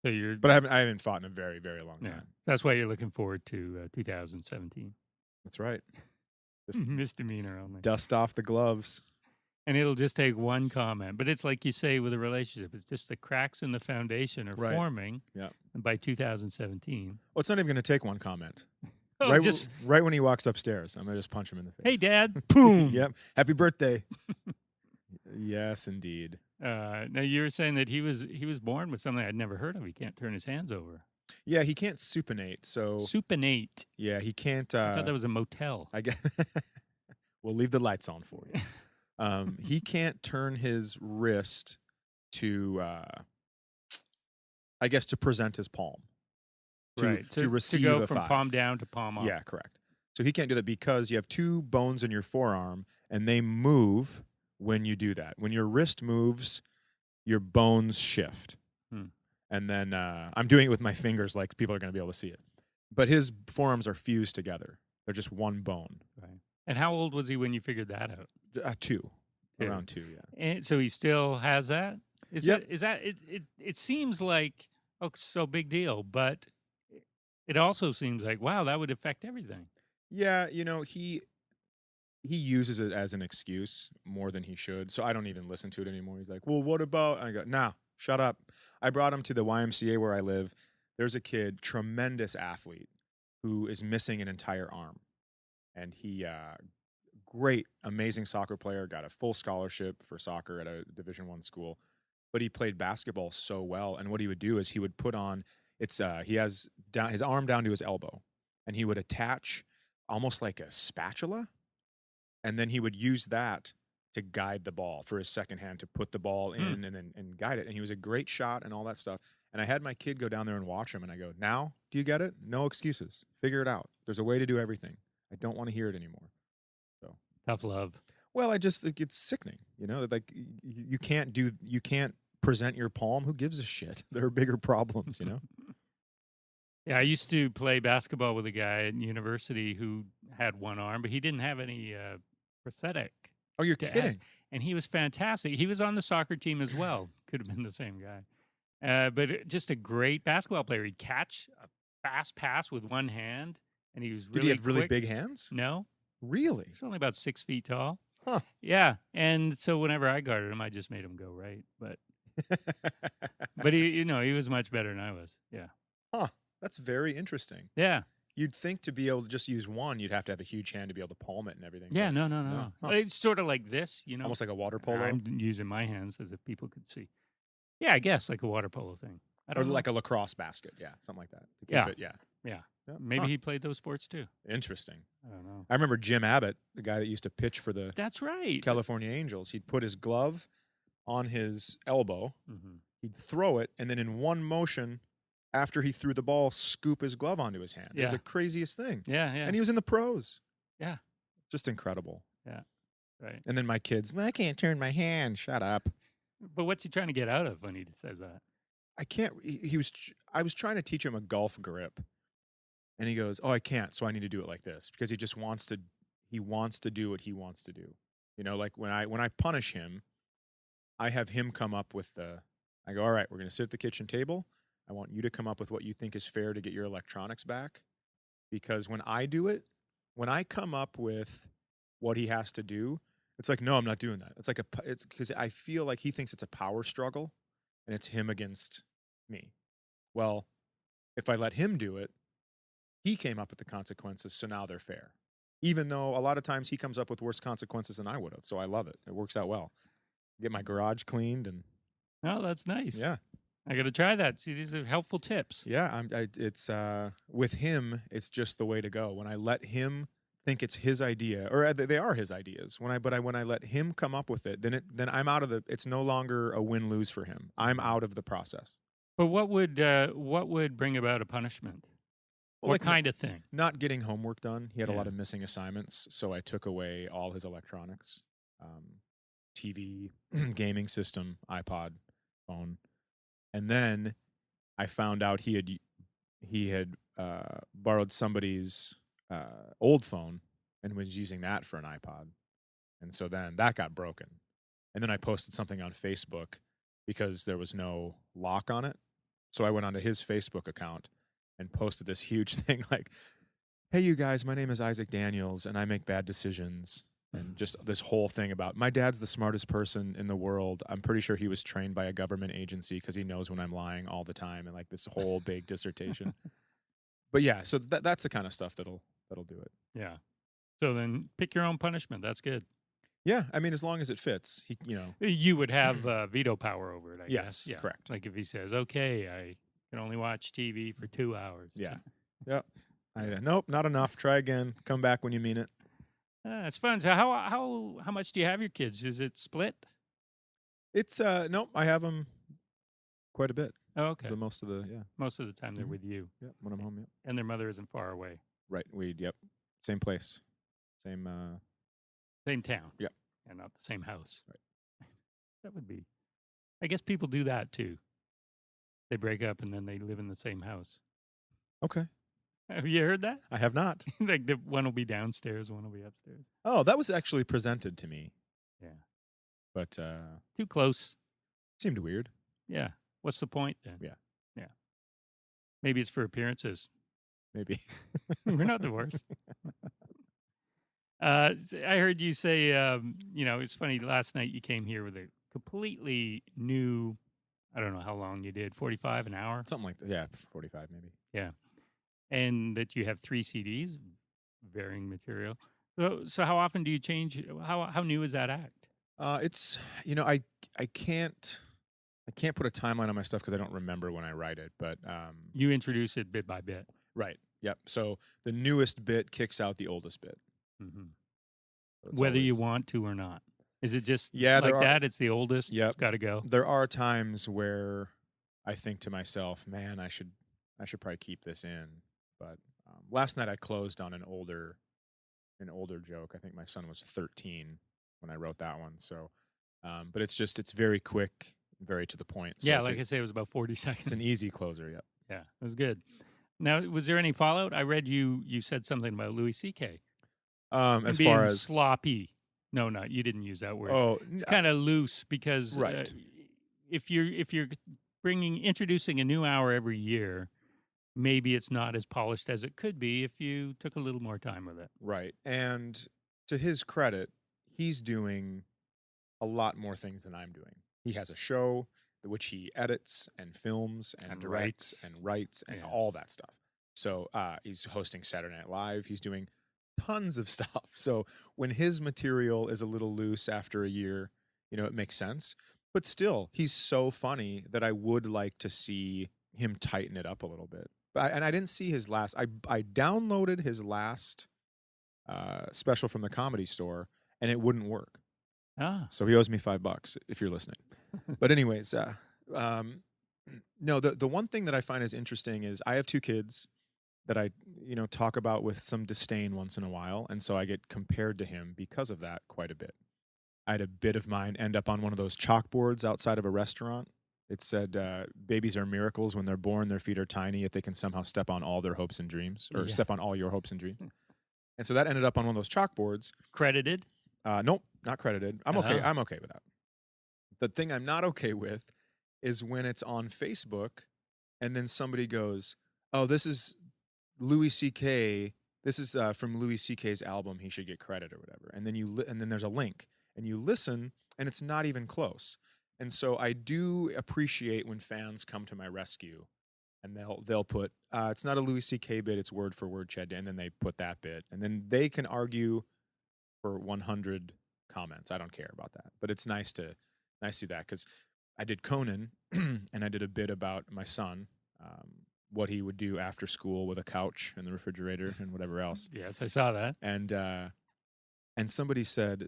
So you're, But I haven't fought in a very, very long yeah. time. That's why you're looking forward to 2017. That's right. Just Misdemeanor only. dust off the gloves. And it'll just take one comment. But it's like you say with a relationship, it's just the cracks in the foundation are Right. forming. Yeah. And by 2017. Well, it's not even going to take one comment. Oh, Right when he walks upstairs, I'm going to just punch him in the face. hey, Dad. Boom. Yep. Happy birthday. Yes, indeed. Now, you were saying that he was born with something I'd never heard of. He can't turn his hands over. Yeah, he can't supinate. So, Supinate. yeah, he can't. I thought that was a motel. I guess we'll leave the lights on for you. He can't turn his wrist to, I guess, to present his palm. Right. To receive go a from 5. palm down to palm up. Yeah, correct. So he can't do that because you have 2 bones in your forearm, and they move when you do that. When your wrist moves, your bones shift. And then I'm doing it with my fingers like people are going to be able to see it. But his forearms are fused together. They're just one bone. Right. And how old was he when you figured that out? 2. Around 2, yeah. And so he still has that? Yep. It seems like, oh, so big deal, but it also seems like, wow, that would affect everything. Yeah, he uses it as an excuse more than he should. So I don't even listen to it anymore. He's like, well, what about? I go, nah, shut up. I brought him to the YMCA where I live. There's a kid, tremendous athlete, who is missing an entire arm. And he, great, amazing soccer player, got a full scholarship for soccer at a Division I school. But he played basketball so well. And what he would do is he would put on, he has his arm down to his elbow. And he would attach almost like a spatula. And then he would use that to guide the ball for his second hand, to put the ball in and guide it. And he was a great shot and all that stuff. And I had my kid go down there and watch him. And I go, now, do you get it? No excuses. Figure it out. There's a way to do everything. I don't want to hear it anymore. So Tough love. Well, it's sickening. Like you can't present your palm. Who gives a shit? There are bigger problems, Yeah, I used to play basketball with a guy at university who had one arm, but he didn't have any prosthetic. Oh, you're kidding. And he was fantastic. He was on the soccer team as well. Could have been the same guy. But just a great basketball player. He'd catch a fast pass with one hand, and he was really Did he have really quick. big hands? No. Really? He's only about 6 feet tall. Huh. Yeah. And so whenever I guarded him, I just made him go right. But he was much better than I was. Yeah. Huh. That's very interesting. Yeah. You'd think to be able to just use one, you'd have to have a huge hand to be able to palm it and everything. Yeah, but no. Huh. It's sort of like this, Almost like a water polo? I'm using my hands as if people could see. Yeah, I guess like a water polo thing. I Or don't know. like a lacrosse basket. Yeah, something like that. To keep Yeah. it, yeah. Yeah. Yeah. Maybe Huh. he played those sports too. Interesting. I don't know. I remember Jim Abbott, the guy that used to pitch for the That's right. California Angels. He'd put his glove on his elbow, Mhm. he'd throw it, and then in one motion, after he threw the ball, scoop his glove onto his hand. It was Yeah. the craziest thing. Yeah. And he was in the pros. Yeah. Just incredible. Right. And then my kids, I can't turn my hand. Shut up. But what's he trying to get out of when he says that? I can't. I was trying to teach him a golf grip, and he goes, "Oh, I can't. So I need to do it like this," because he just wants to. He wants to do what he wants to do. You know, like when I punish him, I have him come up with the. I go, all right, we're going to sit at the kitchen table. I want you to come up with what you think is fair to get your electronics back, because when I do it, when I come up with what he has to do, it's like, no, I'm not doing that. It's like it's because I feel like he thinks it's a power struggle, and it's him against me. Well, if I let him do it, he came up with the consequences, so now they're fair. Even though a lot of times he comes up with worse consequences than I would have, so I love it. It works out well. Get my garage cleaned, and Oh, that's nice. yeah, I got to try that. See, these are helpful tips. yeah. It's with him, it's just the way to go. When I let him think it's his idea, or they are his ideas. When I let him come up with it, then I'm out of the. It's no longer a win lose for him. I'm out of the process. But what would bring about a punishment? Well, What like kind of thing? not getting homework done. He had a lot Yeah. of missing assignments, so I took away all his electronics, TV, gaming system, iPod, phone, and then I found out he had borrowed somebody's old phone and was using that for an iPod, and so then that got broken, and then I posted something on Facebook because there was no lock on it, so I went onto his Facebook account and posted this huge thing like, hey, you guys, my name is Isaac Daniels, and I make bad decisions. And just this whole thing about my dad's the smartest person in the world. I'm pretty sure he was trained by a government agency because he knows when I'm lying all the time, and like this whole big dissertation. But yeah, so that's the kind of stuff that'll do it. Yeah. So then pick your own punishment. That's good. Yeah, I mean, as long as it fits, You would have veto power over it, I Yes, guess. Yeah. correct. Like if he says, okay, I can only watch TV for 2 hours. Yeah, yep. Nope, not enough. Try again. Come back when you mean it. It's fun. So how much do you have your kids? Is it split? It's nope. I have them quite a bit. Oh, okay. Most of the Most of the time they're Mhm. with you. Yeah, when I'm home. Yeah. And their mother isn't far away. Right. Yep. Same place. Same. Same town. Yep. And not the same house. Right. That would be. I guess people do that too. They break up and then they live in the same house. Okay. Have you heard that? I have not. Like the one will be downstairs, one will be upstairs. Oh, that was actually presented to me. Yeah. But Too close. seemed weird. Yeah. What's the point then? Yeah. Yeah. Maybe it's for appearances. Maybe. We're not divorced. I heard you say, it's funny. Last night you came here with a completely new, I don't know how long you did, 45 an hour? Something like that. Yeah, 45 maybe. Yeah. And that you have 3 CDs, varying material. So how often do you change? How new is that act? It's I can't put a timeline on my stuff because I don't remember when I write it. But You introduce it bit by bit. right. Yep. So the newest bit kicks out the oldest bit. Mm-hmm. So it's Whether you always- want to or not. Is it just Yeah, like there are- that? It's the oldest. Yep. It's got to go. There are times where I think to myself, man, I should probably keep this in. But last night I closed on an older joke. I think my son was 13 when I wrote that one. So, but it's very quick, very to the point. So Yeah, it's like I say, it was about 40 seconds. it's an easy closer. Yep. Yeah, it was good. Now, was there any fallout? I read you said something about Louie CK. As being far as sloppy. No, you didn't use that word. oh, It's kind of loose because Right. If you're introducing a new hour every year, maybe it's not as polished as it could be if you took a little more time with it. right. And to his credit, he's doing a lot more things than I'm doing. He has a show which he edits and films and And directs writes. and writes and Yeah. all that stuff. So he's hosting Saturday Night Live. He's doing tons of stuff. So when his material is a little loose after a year, it makes sense. But still, he's so funny that I would like to see him tighten it up a little bit. And I didn't see his last. I downloaded his last special from the Comedy Store, and it wouldn't work. Ah, So he owes me $5 if you're listening. But anyways, no, the one thing that I find is interesting is I have 2 kids that I talk about with some disdain once in a while, and so I get compared to him because of that quite a bit. I had a bit of mine end up on one of those chalkboards outside of a restaurant. It said, babies are miracles. When they're born, their feet are tiny, yet they can somehow step on all their hopes and dreams, or Yeah. step on all your hopes and dreams. And so that ended up on one of those chalkboards. Credited? Nope, not credited. I'm okay. Oh. I'm okay with that. The thing I'm not okay with is when it's on Facebook and then somebody goes, oh, this is Louie CK. This is from Louie CK's album. He should get credit or whatever. And then and then there's a link and you listen and it's not even close. And so I do appreciate when fans come to my rescue and they'll put, it's not a Louie CK bit, it's word for word, Chad. And then they put that bit. And then they can argue for 100 comments. I don't care about that. But it's nice to do that because I did Conan and I did a bit about my son, what he would do after school with a couch and the refrigerator and whatever else. Yes, I saw that. And somebody said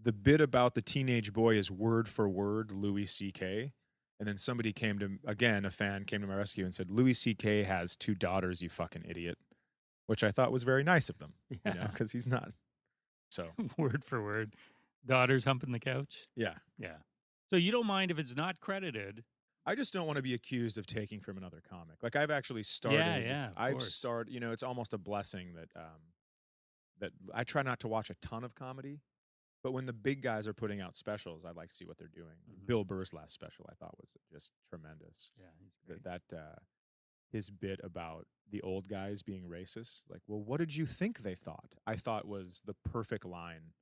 the bit about the teenage boy is word for word Louie CK. And then somebody a fan came to my rescue and said, Louie CK has 2 daughters, you fucking idiot. Which I thought was very nice of them, because he's not. So word for word. Daughters humping the couch? Yeah. Yeah. So you don't mind if it's not credited? I just don't want to be accused of taking from another comic. Like I've actually started. Yeah, I've started. It's almost a blessing that that I try not to watch a ton of comedy, but when the big guys are putting out specials, I like to see what they're doing. Mm-hmm. Bill Burr's last special I thought was just tremendous. Yeah, he's great. That his bit about the old guys being racist. Like, well, what did you think they thought? I thought was the perfect line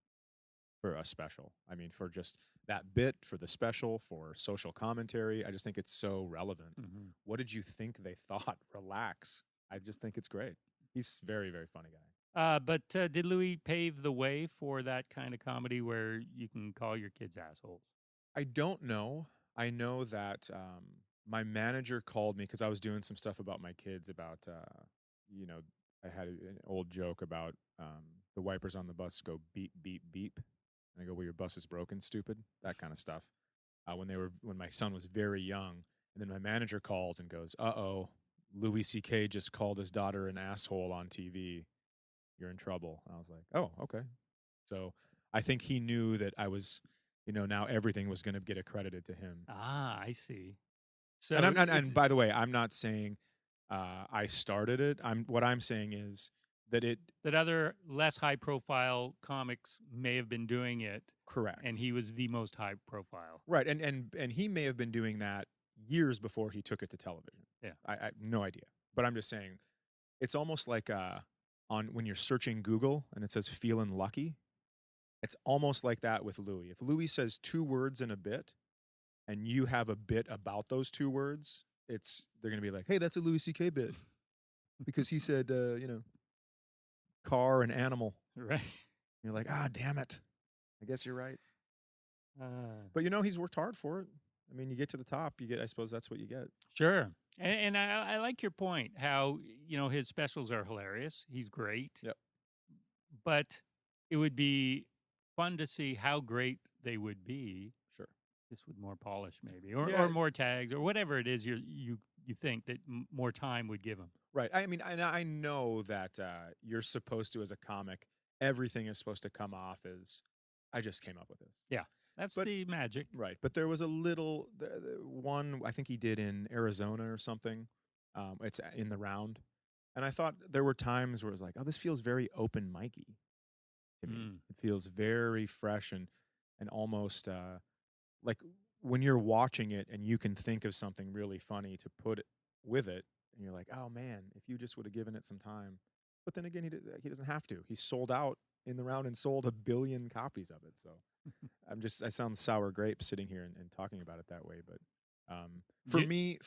for a special. I mean, for just that bit, for the special, for social commentary. I just think it's so relevant. Mm-hmm. What did you think they thought? Relax. I just think it's great. He's very, very funny But guy. did Louis pave the way for that kind of comedy where you can call your kids assholes? I don't know. I know that my manager called me because I was doing some stuff about my kids about, I had an old joke about the wipers on the bus go beep, beep, beep. And I go, well, your bus is broken, stupid. That kind of stuff. When my son was very young. And then my manager called and goes, uh-oh, Louie CK just called his daughter an asshole on TV. You're in trouble. And I was like, oh, okay. So I think he knew that I was, now everything was going to get accredited to him. Ah, I see. So, and by the way, I'm not saying I started it. What I'm saying is that other less high profile comics may have been doing it. Correct. And he was the most high profile. Right. And he may have been doing that years before he took it to television. Yeah. I have no idea. But I'm just saying it's almost like when you're searching Google and it says feeling lucky, it's almost like that with Louie. If Louie says 2 words in a bit and you have a bit about those 2 words, they're going to be like, hey, that's a Louie CK bit because he said, car and animal. Right. You're like, damn it. I guess you're right. But he's worked hard for it. I mean, you get to the top, I suppose that's what you get. Sure. And I like your point, how, his specials are hilarious. He's great. Yep. But it would be fun to see how great they would be. Sure. Just with more polish, maybe, or more tags, or whatever it is you think that more time would give them. Right. I mean, I know that you're supposed to, as a comic, everything is supposed to come off as, I just came up with this. Yeah, that's the magic. Right. But there was a little one I think he did in Arizona or something. It's in the round. And I thought there were times where it was like, oh, this feels very open micy to me. It feels very fresh and almost like when you're watching it and you can think of something really funny to put with it. And you're like, oh, man, if you just would have given it some time. But then again, he doesn't have to. He sold out in the round and sold 1 billion copies of it. So I sound sour grape sitting here and talking about it that way. But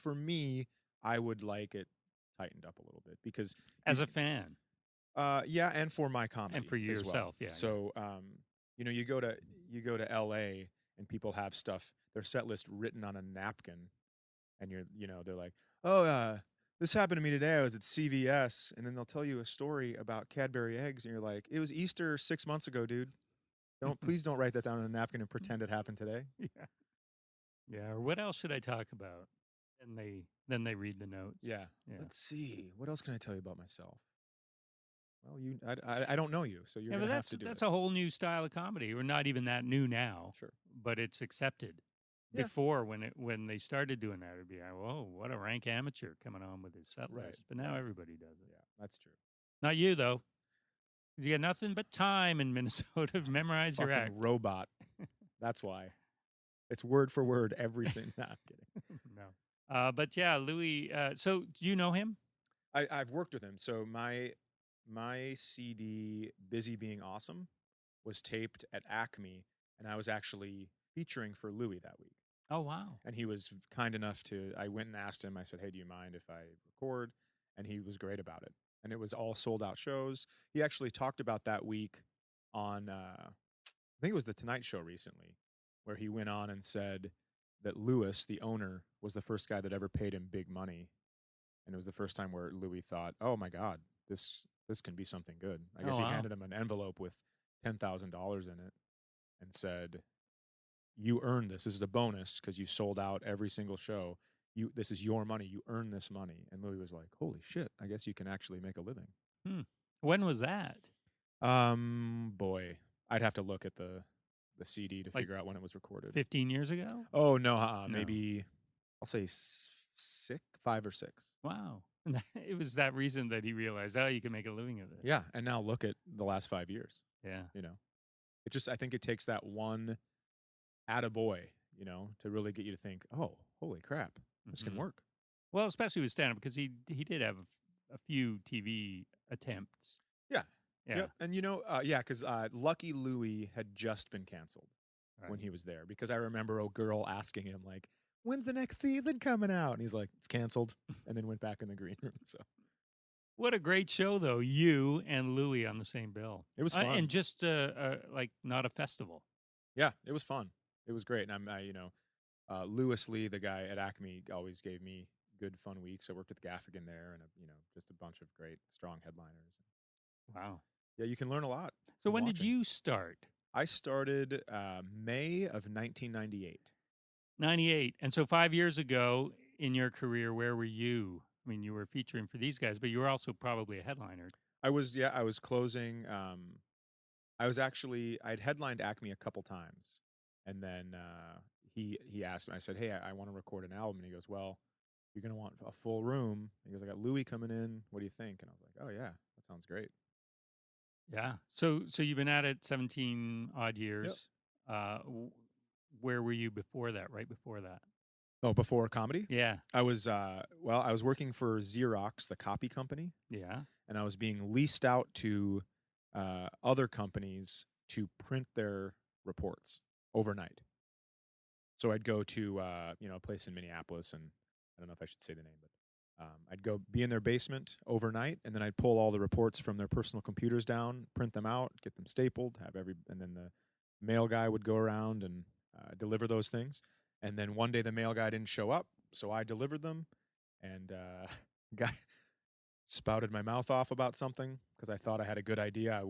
for me, I would like it tightened up a little bit because as a fan. Yeah, and for my comedy. And for you yourself, yeah. So you go to LA and people have their set list written on a napkin and they're like, oh, this happened to me today. I was at CVS, and then they'll tell you a story about Cadbury eggs, and you're like, it was Easter 6 months ago, dude. Please don't write that down on a napkin and pretend it happened today. Yeah. Yeah. Or what else should I talk about? And then they read the notes. Yeah. Let's see. What else can I tell you about myself? well, I don't know you, so you're Yeah, going but to have to do that's it. a whole new style of comedy. Or not even that new now, Sure. but it's accepted. Yeah. Before, when they started doing that, it'd be like, whoa, what a rank amateur coming on with his set Right. list. But now everybody does it. Yeah, that's true. Not you though. You got nothing but time in Minnesota to memorize your Fucking act. robot. That's why. It's word for word every single. Nah, I'm kidding. No. But yeah, Louie. So do you know him? I've worked with him. So my CD "Busy Being Awesome" was taped at Acme, and I was actually featuring for Louie that week. Oh wow. And he was kind enough to. I went and asked him. I said, "Hey, do you mind if I record?" And he was great about it. And it was all sold out shows. He actually talked about that week on. I think it was the Tonight Show recently, where he went on and said that Lewis, the owner, was the first guy that ever paid him big money, and it was the first time where Louis thought, "Oh my God, this can be something good." I guess he handed him an envelope with $10,000 in it and said, "You earned this. This is a bonus because you sold out every single show. This is your money. You earn this money." And Louis was like, "Holy shit! I guess you can actually make a living." When was that? Boy, I'd have to look at the CD to Like figure out when it was recorded. 15 years ago? Oh no, No. maybe I'll say 5 or 6. Wow. It was that reason that he realized, oh, you can make a living of this. Yeah, and now look at the last 5 years. Yeah. You know, I think it takes that one attaboy, to really get you to think, oh, holy crap, this can work. Well, especially with stand-up, because he did have a few TV attempts. Yeah. Yeah. Yep. And because Lucky Louie had just been canceled when he was there, because I remember a girl asking him like, "When's the next season coming out?" And he's like, "It's canceled," and then went back in the green room. So what a great show, though! You and Louie on the same bill. It was fun, and just like not a festival. Yeah, it was fun. It was great, and Louis Lee, the guy at Acme, always gave me good fun weeks. I worked with Gaffigan there, and just a bunch of great, strong headliners. Wow. Yeah, you can learn a lot. So when did you start? I started May of 1998. 98. And so 5 years ago in your career, where were you? I mean, you were featuring for these guys, but you were also probably a headliner. I was closing. I'd headlined Acme a couple times, and then he asked me. I said, "Hey, I want to record an album," and he goes, "Well, you're gonna want a full room." He goes, "I got Louis coming in. What do you think?" And I was like, "Oh yeah, that sounds great." Yeah. So you've been at it 17 odd years. Yep. Where were you before that? Right before that? Oh, before comedy? Yeah. I was I was working for Xerox, the copy company. Yeah. And I was being leased out to other companies to print their reports overnight. So I'd go to a place in Minneapolis, and I don't know if I should say the name, but I'd go be in their basement overnight, and then I'd pull all the reports from their personal computers down, print them out, get them stapled, and then the mail guy would go around and deliver those things. And then one day the mail guy didn't show up, so I delivered them, and guy spouted my mouth off about something because I thought I had a good idea. I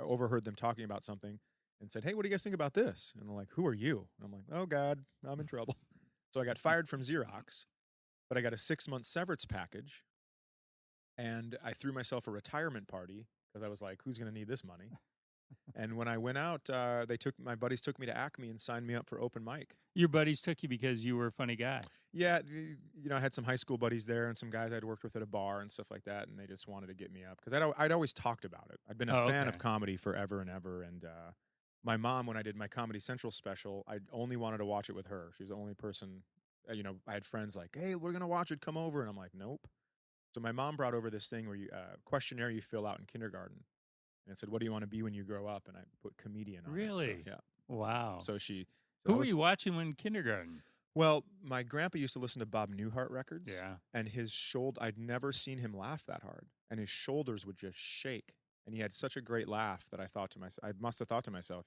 overheard them talking about something, and said, "Hey, what do you guys think about this?" And they're like, "Who are you?" And I'm like, "Oh God, I'm in trouble." So I got fired from Xerox, but I got a 6-month severance package, and I threw myself a retirement party because I was like, "Who's going to need this money?" And when I went out, my buddies took me to Acme and signed me up for open mic. Your buddies took you because you were a funny guy. Yeah, I had some high school buddies there and some guys I'd worked with at a bar and stuff like that, and they just wanted to get me up because I'd always talked about it. I'd been a fan of comedy forever and ever, and my mom, when I did my Comedy Central special, I only wanted to watch it with her. She was the only person. I had friends like, "Hey, we're gonna watch it. Come over," and I'm like, "Nope." So my mom brought over this thing where questionnaire you fill out in kindergarten. And it said, "What do you want to be when you grow up?" And I put comedian on it. Really? So, yeah. Wow. So who were you watching when kindergarten? Well, my grandpa used to listen to Bob Newhart records. Yeah. And his shoulder, I'd never seen him laugh that hard. And his shoulders would just shake. And he had such a great laugh that I must have thought to myself,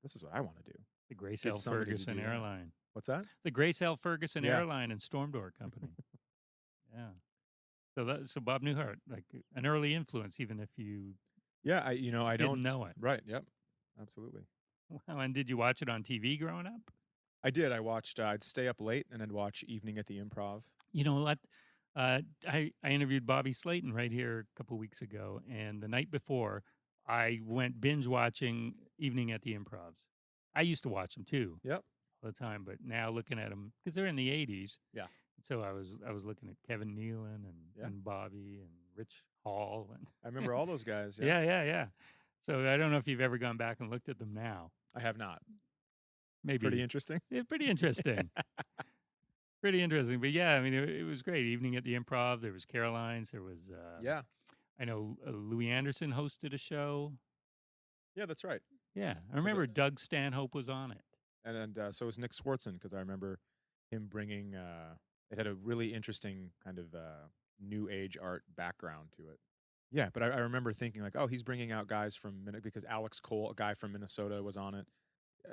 this is what I want to do. The Grace L. Ferguson Airline. What's that? The Grace L. Ferguson Airline and Storm Door Company. Yeah. So Bob Newhart, like an early influence, even if you... Yeah, I didn't know it. Right, yep, absolutely. Wow, and did you watch it on TV growing up? I did. I watched, I'd stay up late and I'd watch Evening at the Improv. You know what? I interviewed Bobby Slayton right here a couple weeks ago, and the night before, I went binge watching Evening at the Improvs. I used to watch them too Yep. all the time, but now looking at them because they're in the '80s. Yeah. So I was looking at Kevin Nealon Yeah. and Bobby and Rich Hall and I remember all those guys. Yeah. yeah. So I don't know if you've ever gone back and looked at them now. I have not. Maybe Pretty interesting. yeah, pretty interesting. Pretty interesting. But yeah, I mean, it was great. Evening at the Improv. There was Caroline's. There was Yeah. I know Louis Anderson hosted a show. Yeah, that's right. Yeah, I remember Doug Stanhope was on it. And so was Nick Swartzen, because I remember him bringing. It had a really interesting kind of new age art background to it. Yeah, but I remember thinking like, oh, he's bringing out guys from because Alex Cole, a guy from Minnesota, was on it.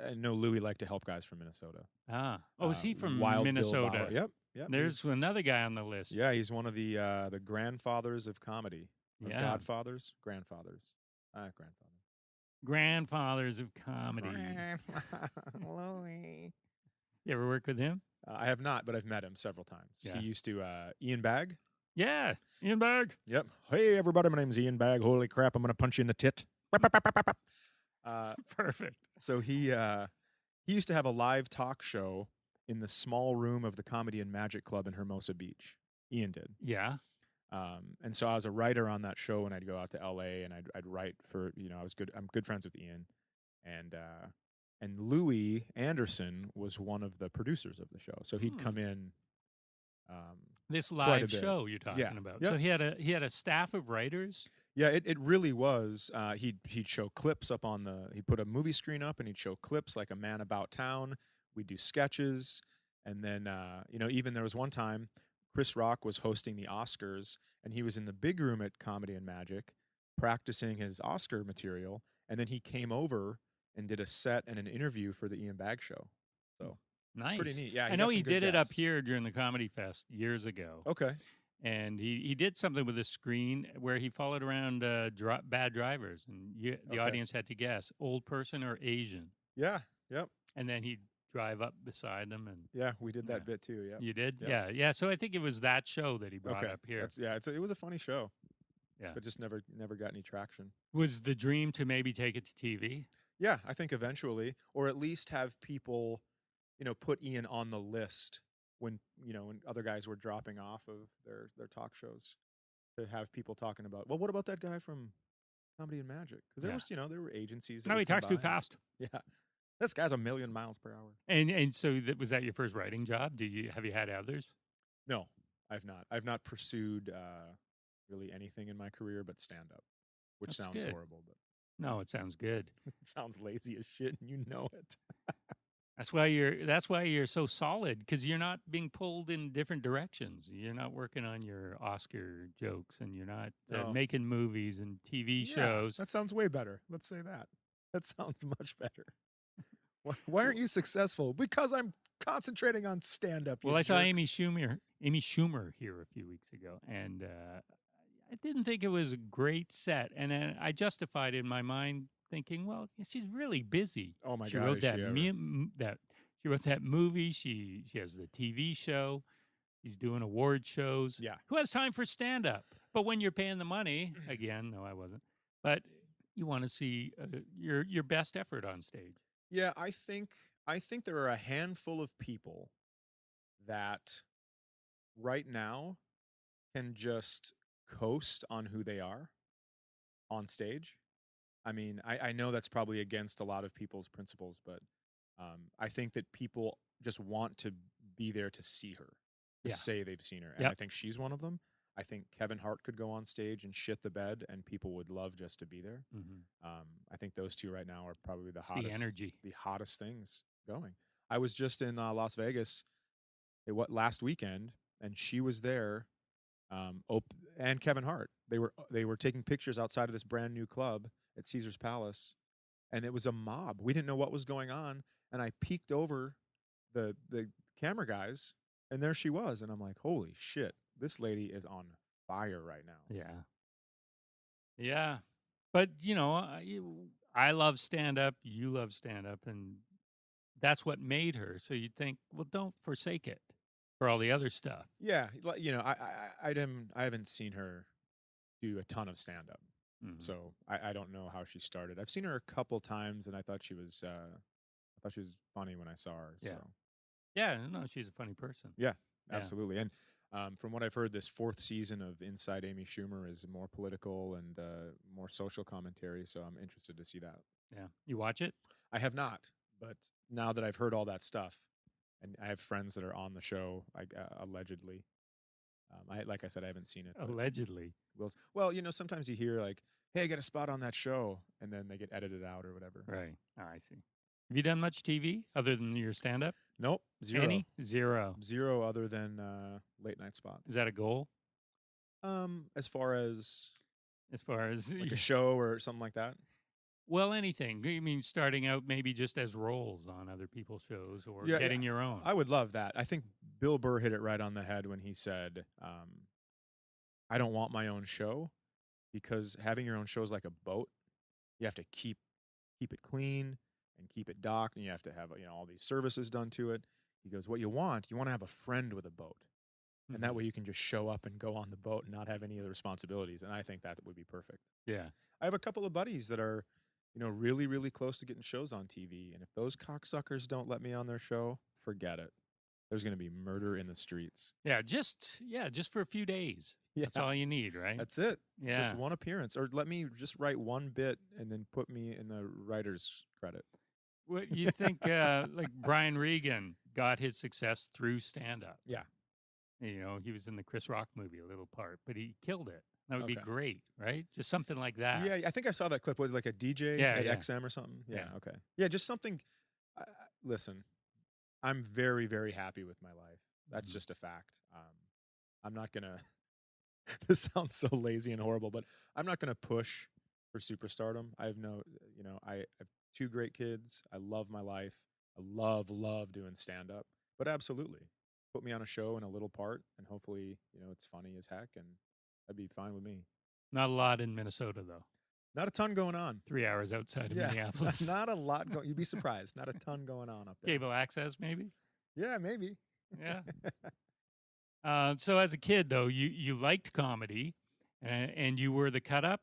I know Louis liked to help guys from Minnesota. Ah, oh, is he from Wild Bill Minnesota? Bauer. Yep. There's another guy on the list. Yeah, he's one of the grandfathers of comedy. Or Yeah. Godfathers, grandfathers, grandfathers. Grandfathers of comedy. Louis. You ever work with him? I have not, but I've met him several times. Yeah. He used to Ian Bagg. Yeah, Ian Berg. Yep. Hey, everybody, my name's Ian Bagg. Holy crap, I'm going to punch you in the tit. Perfect. So he used to have a live talk show in the small room of the Comedy and Magic Club in Hermosa Beach. Ian did. Yeah. And so I was a writer on that show, and I'd go out to LA and I'd write for, I'm good friends with Ian. And Louis Anderson was one of the producers of the show. So he'd come in. This quite a live bit. show you're talking about. Yep. So he had a staff of writers. Yeah, it really was. He'd show clips up on he'd put a movie screen up and he'd show clips like A Man About Town. We'd do sketches. And then, even there was one time Chris Rock was hosting the Oscars and he was in the big room at Comedy and Magic practicing his Oscar material. And then he came over and did a set and an interview for the Ian Bagg show. So nice. It's pretty neat. Yeah, I know he did it up here during the Comedy Fest years ago. Okay. And he did something with a screen where he followed around bad drivers, and the audience had to guess old person or Asian. Yeah. Yep. And then he'd drive up beside them, and yeah, we did that bit too. Yeah, you did. Yep. Yeah. So I think it was that show that he brought up here. It was a funny show. Yeah, but just never got any traction. Was the dream to maybe take it to TV? Yeah, I think eventually, or at least have people, put Ian on the list when other guys were dropping off of their talk shows, to have people talking about, well, what about that guy from Comedy and Magic? Because there were agencies. No, he talks too fast. Yeah, this guy's 1,000,000 miles per hour. And so was that your first writing job? Have you had others? No, I've not. I've not pursued really anything in my career but stand up, which That's sounds good. horrible, but no, it sounds good. it sounds lazy as shit, and you know it. That's why you're so solid, because you're not being pulled in different directions. You're not working on your Oscar jokes, and you're not making movies and TV shows. That sounds way better. Let's say that. That sounds much better. Why aren't you successful? Because I'm concentrating on stand-up. Well, I saw Amy Schumer here a few weeks ago, and I didn't think it was a great set. And then I justified it in my mind, thinking, well, she's really busy. Oh my she God! Wrote she wrote that movie. She has the TV show. She's doing award shows. Yeah. Who has time for stand up? But when you're paying the money, again, no, I wasn't. But you want to see your best effort on stage. Yeah, I think there are a handful of people that right now can just coast on who they are on stage. I mean, I know that's probably against a lot of people's principles, but I think that people just want to be there to see her, to say they've seen her. And I think she's one of them. I think Kevin Hart could go on stage and shit the bed, and people would love just to be there. Mm-hmm. I think those two right now are probably the hottest things going. I was just in Las Vegas last weekend, and she was there, and Kevin Hart. They were taking pictures outside of this brand new club at Caesar's Palace, and it was a mob. We didn't know what was going on, and I peeked over the camera guys, and there she was, and I'm like, holy shit. This lady is on fire right now. Yeah. Yeah. But, I love stand-up. You love stand-up. And that's what made her. So you'd think, well, don't forsake it. for all the other stuff. Yeah, you know, I haven't seen her do a ton of stand up, Mhm. so I don't know how she started. I've seen her a couple times, and I thought she was funny when I saw her. Yeah. So Yeah, no, she's a funny person. yeah, Yeah. absolutely. And from what I've heard, this fourth season of Inside Amy Schumer is more political and more social commentary. So I'm interested to see that. Yeah. You watch it? I have not, but now that I've heard all that stuff, and I have friends that are on the show, allegedly. Like I said, I haven't seen it. But Allegedly. well, you know, sometimes you hear like, "Hey, I got a spot on that show," and then they get edited out or whatever. Right. Oh, I see. Have you done much TV other than your stand up? Nope, zero, Any? Zero. zero other than late night spots. Is that a goal As far as as far as like a show or something like that. well, anything? You mean starting out maybe just as roles on other people's shows or Yeah, getting your own? I would love that. I think Bill Burr hit it right on the head when he said, "I don't want my own show because having your own show is like a boat. You have to keep it clean and keep it docked, and you have to have all these services done to it." He goes, "What you want to have a friend with a boat, and that Mhm. way you can just show up and go on the boat and not have any of the responsibilities." And I think that would be perfect. Yeah. I have a couple of buddies that are, really, really close to getting shows on TV. And if those cocksuckers don't let me on their show, forget it. There's going to be murder in the streets. Just for a few days. Yeah, That's all you need, right? that's it. Yeah. Just one appearance. Or let me just write one bit and then put me in the writer's credit. Well, you think like Brian Regan got his success through stand up. Yeah. You know, he was in the Chris Rock movie, a little part, but he killed it. That would be Okay. great, right? Just something like that. Yeah, I think I saw that clip. Was it like a DJ Yeah, at yeah. XM or something? Yeah, Yeah. okay. Yeah, just something. Listen, I'm very, very happy with my life. That's Mhm. just a fact. I'm not going to. This sounds so lazy and horrible, but I'm not going to push for superstardom. I have I have two great kids. I love my life. I love doing stand up. But absolutely, put me on a show in a little part, and hopefully, it's funny as heck, and that'd be fine with me. Not a lot in Minnesota, though. Not a ton going on. 3 hours outside of Yeah, Minneapolis. not a lot going. You'd be surprised. Not a ton going on up there. Cable access, maybe? Yeah, maybe. Yeah. So as a kid, though, you liked comedy, and you were the cut up,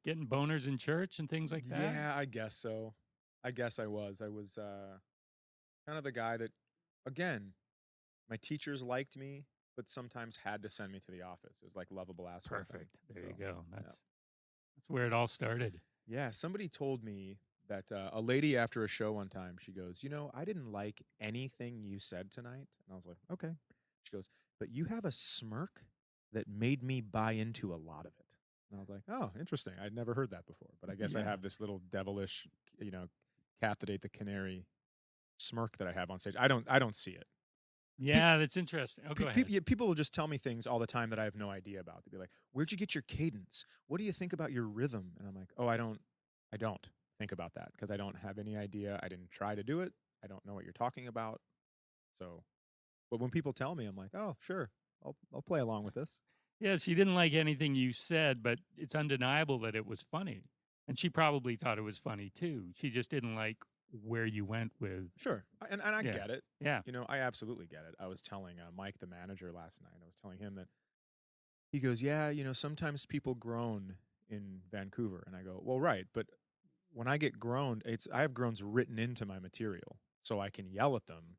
getting boners in church and things like that. Yeah, I guess so. I guess I was. I was kind of the guy that, again, my teachers liked me, but sometimes had to send me to the office. It was like lovable asshole thing. Perfect. There you So, go. yeah. That's where it all started. Yeah, somebody told me that a lady after a show one time, she goes, I didn't like anything you said tonight. And I was like, okay. She goes, but you have a smirk that made me buy into a lot of it. And I was like, oh, interesting. I'd never heard that before. But I guess I Yeah. have this little devilish, cat that ate the canary smirk that I have on stage. I don't see it. Yeah, that's interesting. Oh, go ahead. People will just tell me things all the time that I have no idea about. They'll be like, "Where'd you get your cadence? What do you think about your rhythm?" And I'm like, "Oh, I don't think about that because I don't have any idea. I didn't try to do it. I don't know what you're talking about." So, but when people tell me, I'm like, "Oh, sure, I'll play along with this." Yeah, she didn't like anything you said, but it's undeniable that it was funny. And she probably thought it was funny too. She just didn't like where you went with. Sure, and I Yeah. get it. Yeah. I absolutely get it. I was telling Mike, the manager, last night. I was telling him that he goes, "Yeah, sometimes people groan in Vancouver," and I go, "Well, right, but when I get groaned, I have groans written into my material, so I can yell at them,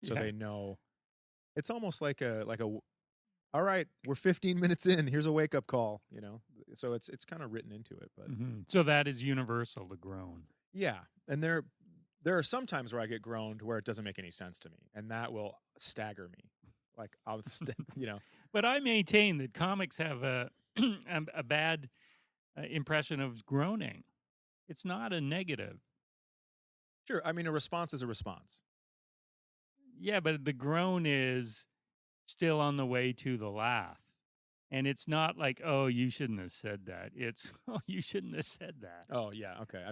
so Yeah. they know." It's almost like all right, we're 15 minutes in. Here's a wake up call. So it's kind of written into it, but So that is universal, the groan. yeah, and there are some times where I get groaned where it doesn't make any sense to me, and that will stagger me. Like I'll, But I maintain that comics have a a bad impression of groaning. It's not a negative. Sure. I mean, a response is a response. Yeah, but the groan is still on the way to the laugh. And it's not like, oh, you shouldn't have said that. It's, oh, you shouldn't have said that. Oh yeah, okay.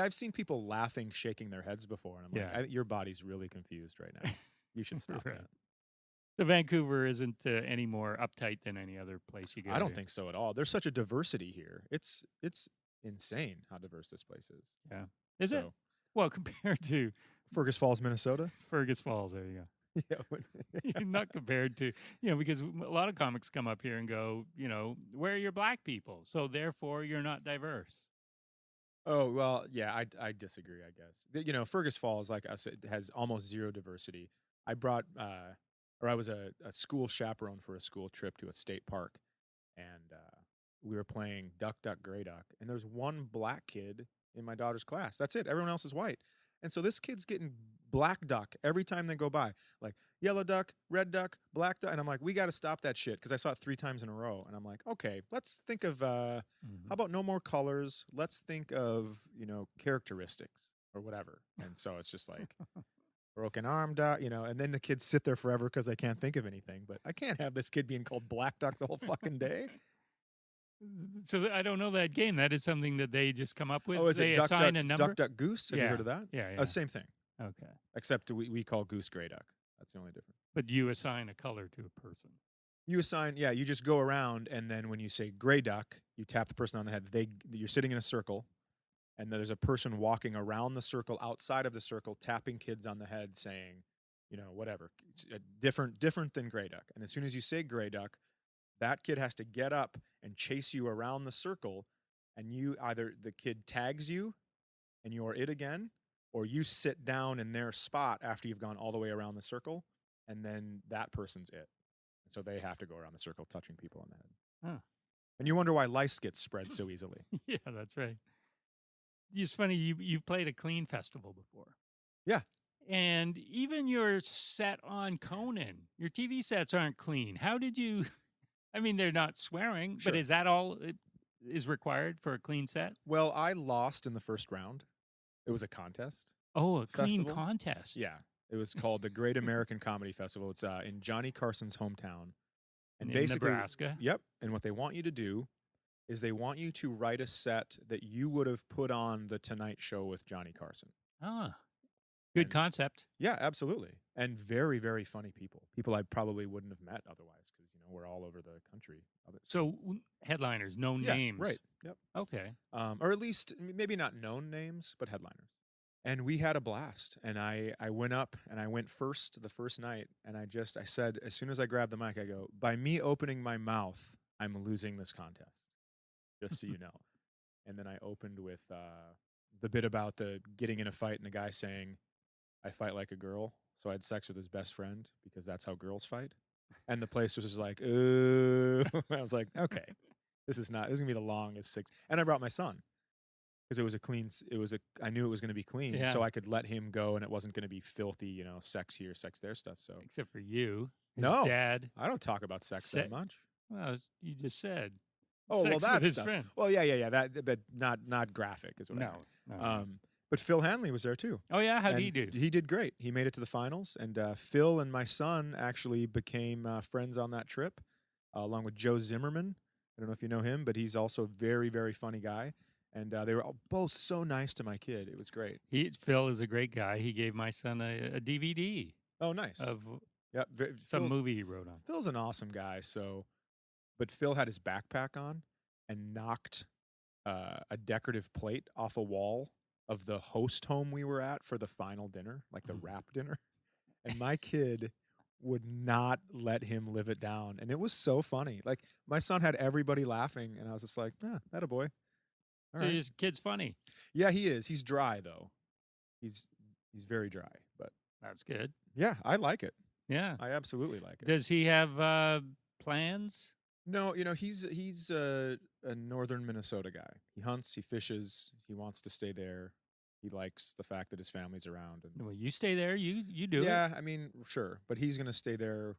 I've seen people laughing, shaking their heads before, and I'm Yeah. like, your body's really confused right now. You should stop Right. that. So Vancouver isn't any more uptight than any other place you go I don't to. think so at all. There's such a diversity here. It's insane how diverse this place is. Yeah. Is it? So, Well, compared to Fergus Falls, Minnesota. Fergus Falls, there you go. Yeah. Not compared to, because a lot of comics come up here and go, where are your black people? So therefore, you're not diverse. Oh, well, yeah, I disagree, I guess. Fergus Falls, like I said, has almost zero diversity. I brought, or I was a school chaperone for a school trip to a state park, and we were playing Duck, Duck, Gray Duck, and there's one black kid in my daughter's class. That's it. Everyone else is white. And so this kid's getting black duck every time they go by, like yellow duck, red duck, black duck. And I'm like, we got to stop that shit because I saw it 3 times in a row. And I'm like, okay, let's think of how about no more colors? Let's think of characteristics or whatever. And so it's just like broken arm duck, and then the kids sit there forever because they can't think of anything. But I can't have this kid being called black duck the whole fucking day. So I don't know that game. That is something that they just come up with. Oh, is they it duck, assign duck, a number. duck, duck, goose? Have you heard of that? Yeah. Same thing. Okay. Except we call goose gray duck. That's the only difference. But you assign a color to a person. You assign, you just go around, and then when you say gray duck, you tap the person on the head. You're sitting in a circle, and there's a person walking around the circle, outside of the circle, tapping kids on the head, saying, whatever, different than gray duck. And as soon as you say gray duck, that kid has to get up and chase you around the circle, and the kid tags you, and you're it again, or you sit down in their spot after you've gone all the way around the circle, and then that person's it. So they have to go around the circle touching people on the head. Huh. And you wonder why lice gets spread so easily. Yeah, that's right. It's funny, you've played a clean festival before. Yeah. And even your set on Conan, your TV sets aren't clean. How did you... I mean, they're not swearing, Sure. but is that all is required for a clean set? Well, I lost in the first round. It was a contest. Oh, a clean Festival? contest. Yeah. It was called the Great American Comedy Festival. It's in Johnny Carson's hometown. And in basically, Nebraska. Yep. And what they want you to do is they want you to write a set that you would have put on the Tonight Show with Johnny Carson. Ah, good concept. Yeah, absolutely. And very, very funny people. People I probably wouldn't have met otherwise because, we're all over the country. So headliners, known names. Right. Yep. Okay. Or at least maybe not known names, but headliners. And we had a blast. And I went up and I went first the first night. And I said, as soon as I grabbed the mic, I go, by me opening my mouth, I'm losing this contest. Just so you know. And then I opened with the bit about the getting in a fight and the guy saying, I fight like a girl. So I had sex with his best friend because that's how girls fight. And the place was just like, ooh. I was like, okay, this is going to be the longest 6. And I brought my son because I knew it was going to be clean. So I could let him go and it wasn't going to be filthy, sex here, sex there stuff. So except for you. No, dad. I don't talk about sex that much. Well, you just said. Oh, sex well, that's with his stuff. friend. Well, yeah. That, but not graphic is what I mean. No. But Phil Hanley was there too. Oh yeah, how'd he do? He did great. He made it to the finals, and Phil and my son actually became friends on that trip, along with Joe Zimmerman. I don't know if you know him, but he's also a very, very funny guy. And they were both so nice to my kid. It was great. Phil is a great guy. He gave my son a DVD. Oh, nice. Of some movie he wrote on. Phil's an awesome guy. But Phil had his backpack on and knocked a decorative plate off a wall of the host home we were at for the final dinner, like the wrap dinner. And my kid would not let him live it down. And it was so funny. Like, my son had everybody laughing, and I was just like, that a boy. All right. His kid's funny. Yeah, he is. He's dry, though. He's very dry, but that's good. Yeah, I like it. Yeah. I absolutely like it. Does he have plans? No, he's a northern Minnesota guy. He hunts, he fishes, he wants to stay there. He likes the fact that his family's around. And well, you stay there. You do it. Yeah, I mean, sure, but he's going to stay there,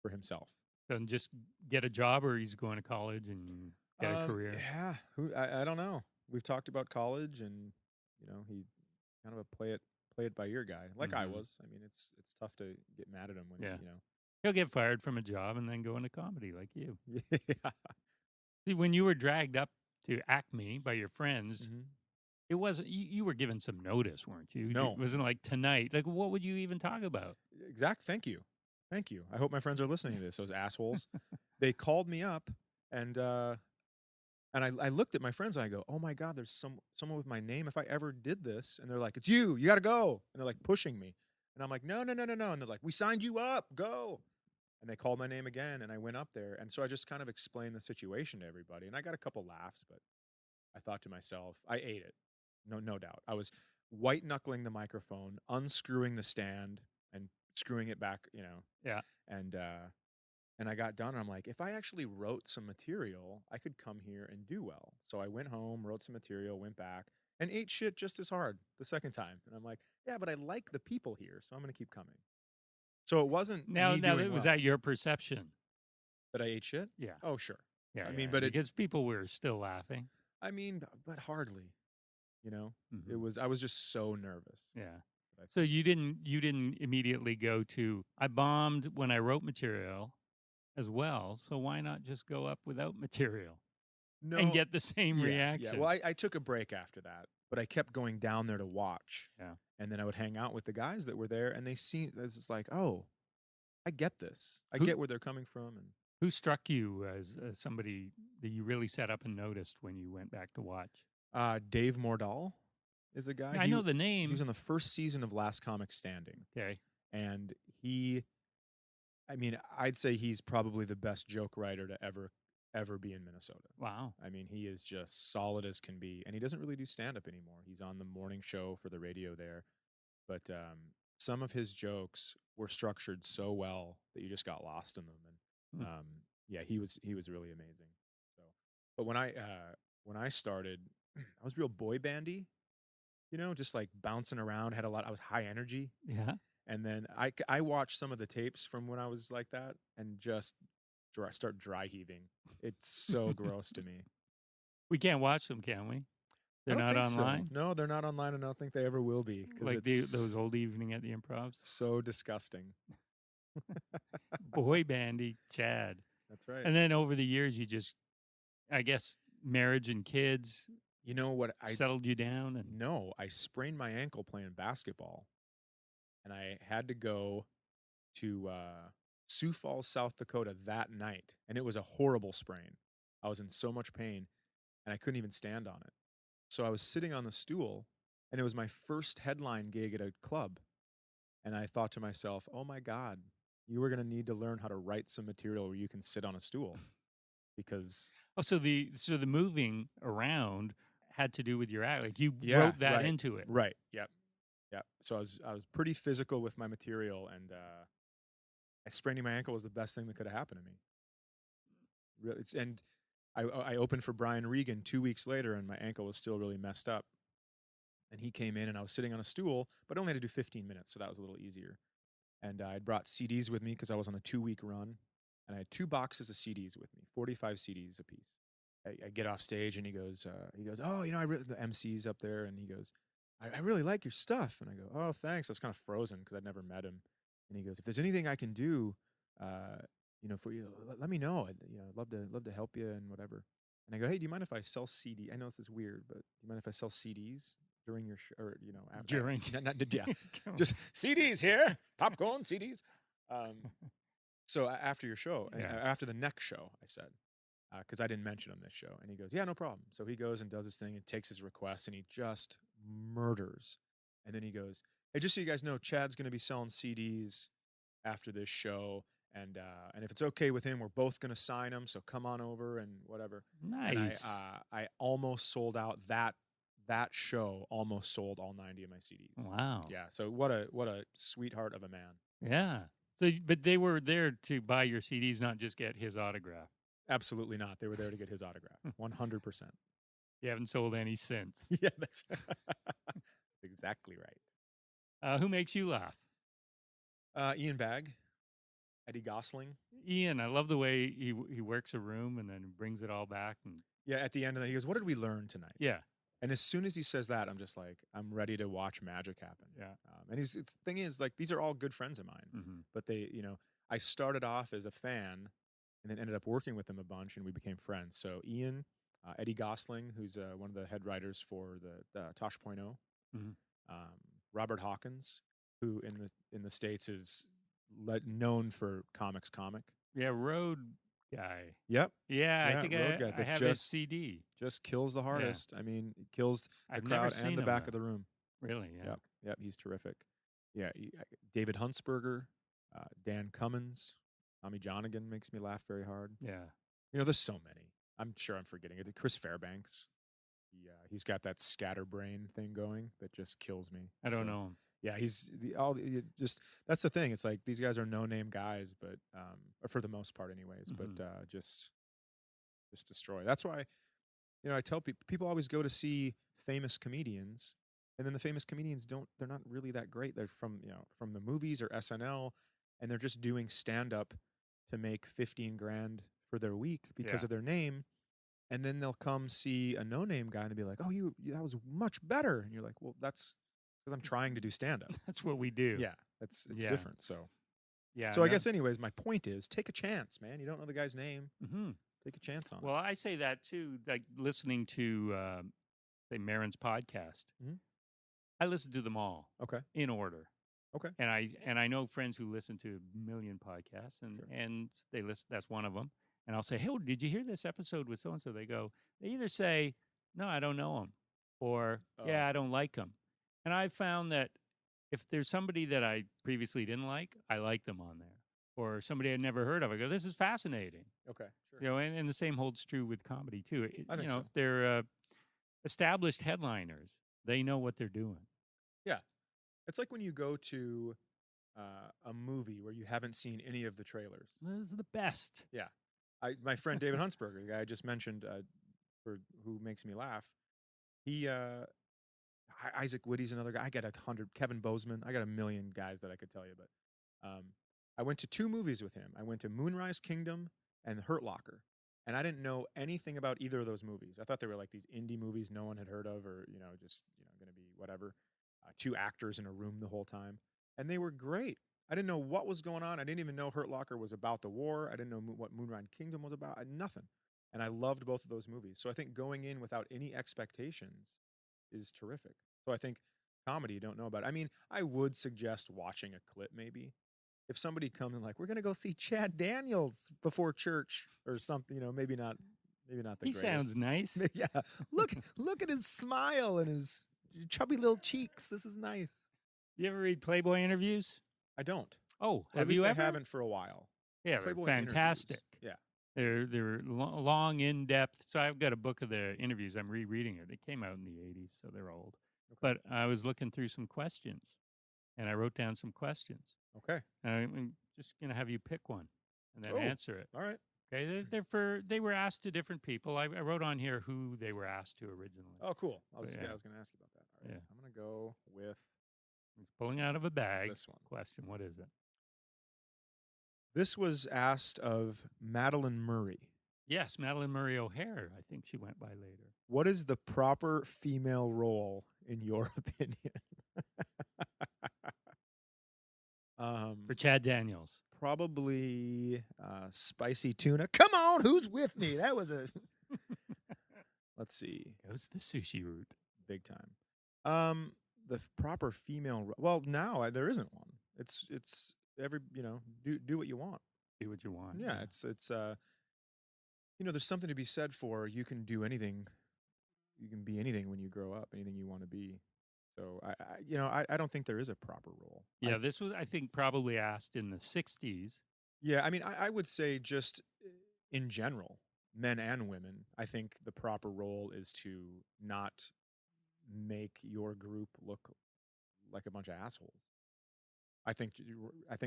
for himself. Doesn't just get a job, or he's going to college and get a career. Yeah, I don't know. We've talked about college, and he kind of a play it by ear guy, like I was. I mean, it's tough to get mad at him when He'll get fired from a job and then go into comedy like you. Yeah. See, when you were dragged up to Acme by your friends, it wasn't you were given some notice, weren't you? No. It wasn't like tonight. Like, what would you even talk about? Thank you. I hope my friends are listening to this. Those assholes. They called me up, and I looked at my friends and I go, oh my God, there's someone with my name. If I ever did this, and they're like, it's you. You got to go. And they're like pushing me. And I'm like, no, no, no, no, no. And they're like, we signed you up, go. And they called my name again, and I went up there. And so I just kind of explained the situation to everybody. And I got a couple laughs, but I thought to myself, I ate it. No doubt. I was white knuckling the microphone, unscrewing the stand and screwing it back, Yeah. and I got done and I'm like, if I actually wrote some material, I could come here and do well. So I went home, wrote some material, went back and ate shit just as hard the second time. And I'm like, yeah, but I like the people here, so I'm going to keep coming. So it wasn't me doing was well. that your perception? That I ate shit? Yeah. Oh, sure. Yeah. I mean, but because people were still laughing. I mean, but hardly, Mhm. I was just so nervous. Yeah. that I So you didn't immediately go to, I bombed when I wrote material as well. So why not just go up without material and No, get the same yeah. reaction? Well, I took a break after that, but I kept going down there to watch. Yeah. And then I would hang out with the guys that were there, and it's just like, oh, I get this. I Who- get where they're coming from. And Who struck you as somebody that you really sat up and noticed when you went back to watch? Dave Mordall is a guy. I know the name. He was on the first season of Last Comic Standing. Okay. And I'd say he's probably the best joke writer to ever be in Minnesota. Wow. I mean, he is just solid as can be. And he doesn't really do stand-up anymore. He's on the morning show for the radio there. But some of his jokes were structured so well that you just got lost in them. And yeah, he was really amazing. So, but when I started, I was real boy bandy, just like bouncing around. I was high energy. Yeah. And then I watched some of the tapes from when I was like that and just start dry heaving. It's so gross to me. We can't watch them, can we? They're I don't not think online? So. No, they're not online, and I don't think they ever will be. Like those old Evening at the Improvs? So disgusting. Boy bandy, Chad. That's right. And then over the years, you just, I guess, marriage and kids. You know what? I settled you down? No, I sprained my ankle playing basketball, and I had to go to Sioux Falls, South Dakota that night, and it was a horrible sprain. I was in so much pain, and I couldn't even stand on it. So I was sitting on the stool, and it was my first headline gig at a club. And I thought to myself, oh my God, you were going to need to learn how to write some material where you can sit on a stool. Because so the moving around had to do with your act. Like you wrote that into it. Right. Yep. So I was pretty physical with my material, and spraining my ankle was the best thing that could have happened to me. Really, and I opened for Brian Regan 2 weeks later, and my ankle was still really messed up. And he came in, and I was sitting on a stool, but I only had to do 15 minutes, so that was a little easier. And I'd brought CDs with me because I was on a 2-week run, and I had 2 boxes of CDs with me, 45 CDs a piece. I get off stage, and he goes, oh, the MC's up there, and he goes, I really like your stuff. And I go, oh, thanks. I was kind of frozen because I'd never met him. And he goes, if there's anything I can do, for you, let me know. I'd love to help you and whatever. And I go, hey, do you mind if I sell CD? I know this is weird, but do you mind if I sell CDs during your show? Or, after, during? Just CDs here, popcorn, CDs. So after your show, after the next show, I said, because I didn't mention him this show. And he goes, yeah, no problem. So he goes and does his thing and takes his request, and he just murders. And then he goes, hey, just so you guys know, Chad's going to be selling CDs after this show. And if it's okay with him, we're both going to sign them. So come on over and whatever. Nice. And I almost sold out that show. Almost sold all 90 of my CDs. Wow. Yeah. So what a sweetheart of a man. Yeah. So, but they were there to buy your CDs, not just get his autograph. Absolutely not. They were there to get his autograph. 100%. You haven't sold any since. Yeah, that's exactly right. Who makes you laugh? Ian Bagg. Eddie Gosling. Ian, I love the way he works a room and then brings it all back. And yeah, at the end of that, he goes, what did we learn tonight? Yeah. And as soon as he says that, I'm just like, I'm ready to watch magic happen. Yeah. And the thing is, like, these are all good friends of mine. Mm-hmm. But they, I started off as a fan and then ended up working with them a bunch, and we became friends. So Ian, Eddie Gosling, who's one of the head writers for the Tosh.0, mm-hmm. Robert Hawkins, who in the States is known for Comics Comic. Yeah, Road Guy. Yep. Yeah, I think I have his CD. Just kills the hardest. Yeah. I mean, it kills the crowd and the back of the room. Really? Yeah. Yep. He's terrific. Yeah, David Huntsberger, Dan Cummins, Tommy Johnigan makes me laugh very hard. Yeah. There's so many. I'm sure I'm forgetting it. Chris Fairbanks. He's got that scatterbrain thing going that just kills me. I don't know him. Yeah, just that's the thing. It's like these guys are no-name guys, but or for the most part, anyways. Mm-hmm. But just destroy. That's why, I tell people always go to see famous comedians, and then the famous comedians they're not really that great. They're from the movies or SNL, and they're just doing stand-up to make 15 grand for their week because of their name. And then they'll come see a no-name guy and they'll be like, "Oh, that was much better." And you're like, "Well, that's because I'm trying to do stand-up." That's what we do. Yeah, it's different. So yeah. So I guess, anyways, my point is, take a chance, man. You don't know the guy's name. Mm-hmm. Take a chance on it. Well, I say that too. Like listening to say Marin's podcast, I listen to them all. Okay. In order. Okay. And I know friends who listen to a million podcasts, and they listen. That's one of them. And I'll say, "Hey, did you hear this episode with so and so?" They either say, "No, I don't know him," or "Yeah, I don't like him." And I found that if there's somebody that I previously didn't like, I like them on there. Or somebody I'd never heard of, I go, "This is fascinating." Okay, sure. And the same holds true with comedy too. I think so. If they're established headliners, they know what they're doing. Yeah, it's like when you go to a movie where you haven't seen any of the trailers. Those are the best. Yeah. My friend David Huntsberger, the guy I just mentioned, who makes me laugh, he Isaac Whitty's another guy. I got 100. Kevin Bozeman. I got a million guys that I could tell you, but I went to 2 movies with him. I went to Moonrise Kingdom and Hurt Locker, and I didn't know anything about either of those movies. I thought they were like these indie movies no one had heard of, or just going to be whatever. 2 actors in a room the whole time, and they were great. I didn't know what was going on. I didn't even know Hurt Locker was about the war. I didn't know what Moonrise Kingdom was about. Nothing. And I loved both of those movies. So I think going in without any expectations is terrific. So I think comedy, you don't know about it. I mean, I would suggest watching a clip maybe. If somebody comes and like, "We're going to go see Chad Daniels before church," or something, maybe not the greatest. He sounds nice. Yeah. Look at his smile and his chubby little cheeks. This is nice. You ever read Playboy interviews? I don't. Oh, or at least I haven't for a while. Yeah, they're fantastic. Interviews. Yeah, they're long, in depth. So I've got a book of their interviews. I'm rereading it. It came out in the '80s, so they're old. Okay. But I was looking through some questions, and I wrote down some questions. Okay. And I'm just gonna have you pick one, and then answer it. All right. Okay. They were asked to different people. I wrote on here who they were asked to originally. Oh, cool. I was going to ask you about that. All right. Yeah. I'm going to go with. Pulling out of a bag. This one. Question. What is it? This was asked of Madeline Murray. Yes, Madeline Murray O'Hare. I think she went by later. What is the proper female role in your opinion? For Chad Daniels. Probably spicy tuna. Come on, who's with me? That was a... Let's see. Goes the sushi route. Big time. The proper female. Well, now there isn't one. It's every do what you want. Do what you want. Yeah, it's there's something to be said for you can do anything. You can be anything when you grow up. Anything you want to be. So I don't think there is a proper role. Yeah, this was I think probably asked in the '60s. Yeah, I mean I would say just in general, men and women. I think the proper role is to not make your group look like a bunch of assholes. I think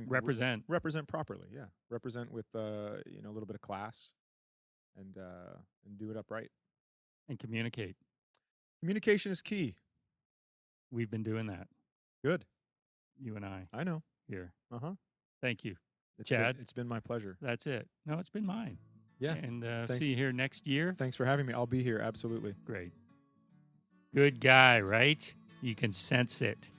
represent properly. Yeah, represent with a little bit of class, and do it upright. And communicate. Communication is key. We've been doing that. Good. You and I. I know. Here. Thank you, Chad. It's been my pleasure. That's it. No, it's been mine. Yeah. And see you here next year. Thanks for having me. I'll be here. Absolutely. Great. Good guy, right? You can sense it.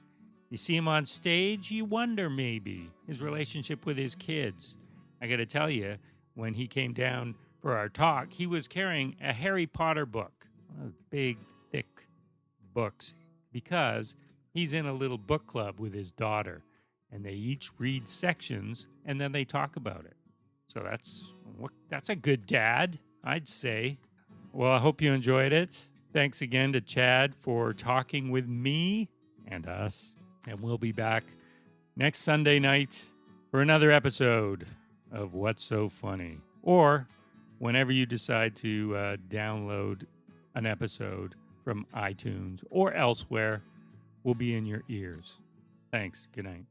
You see him on stage, you wonder maybe his relationship with his kids. I got to tell you, when he came down for our talk, he was carrying a Harry Potter book, one of those big, thick books, because he's in a little book club with his daughter, and they each read sections, and then they talk about it. So that's a good dad, I'd say. Well, I hope you enjoyed it. Thanks again to Chad for talking with me and us. And we'll be back next Sunday night for another episode of What's So Funny. Or whenever you decide to download an episode from iTunes or elsewhere, will be in your ears. Thanks. Good night.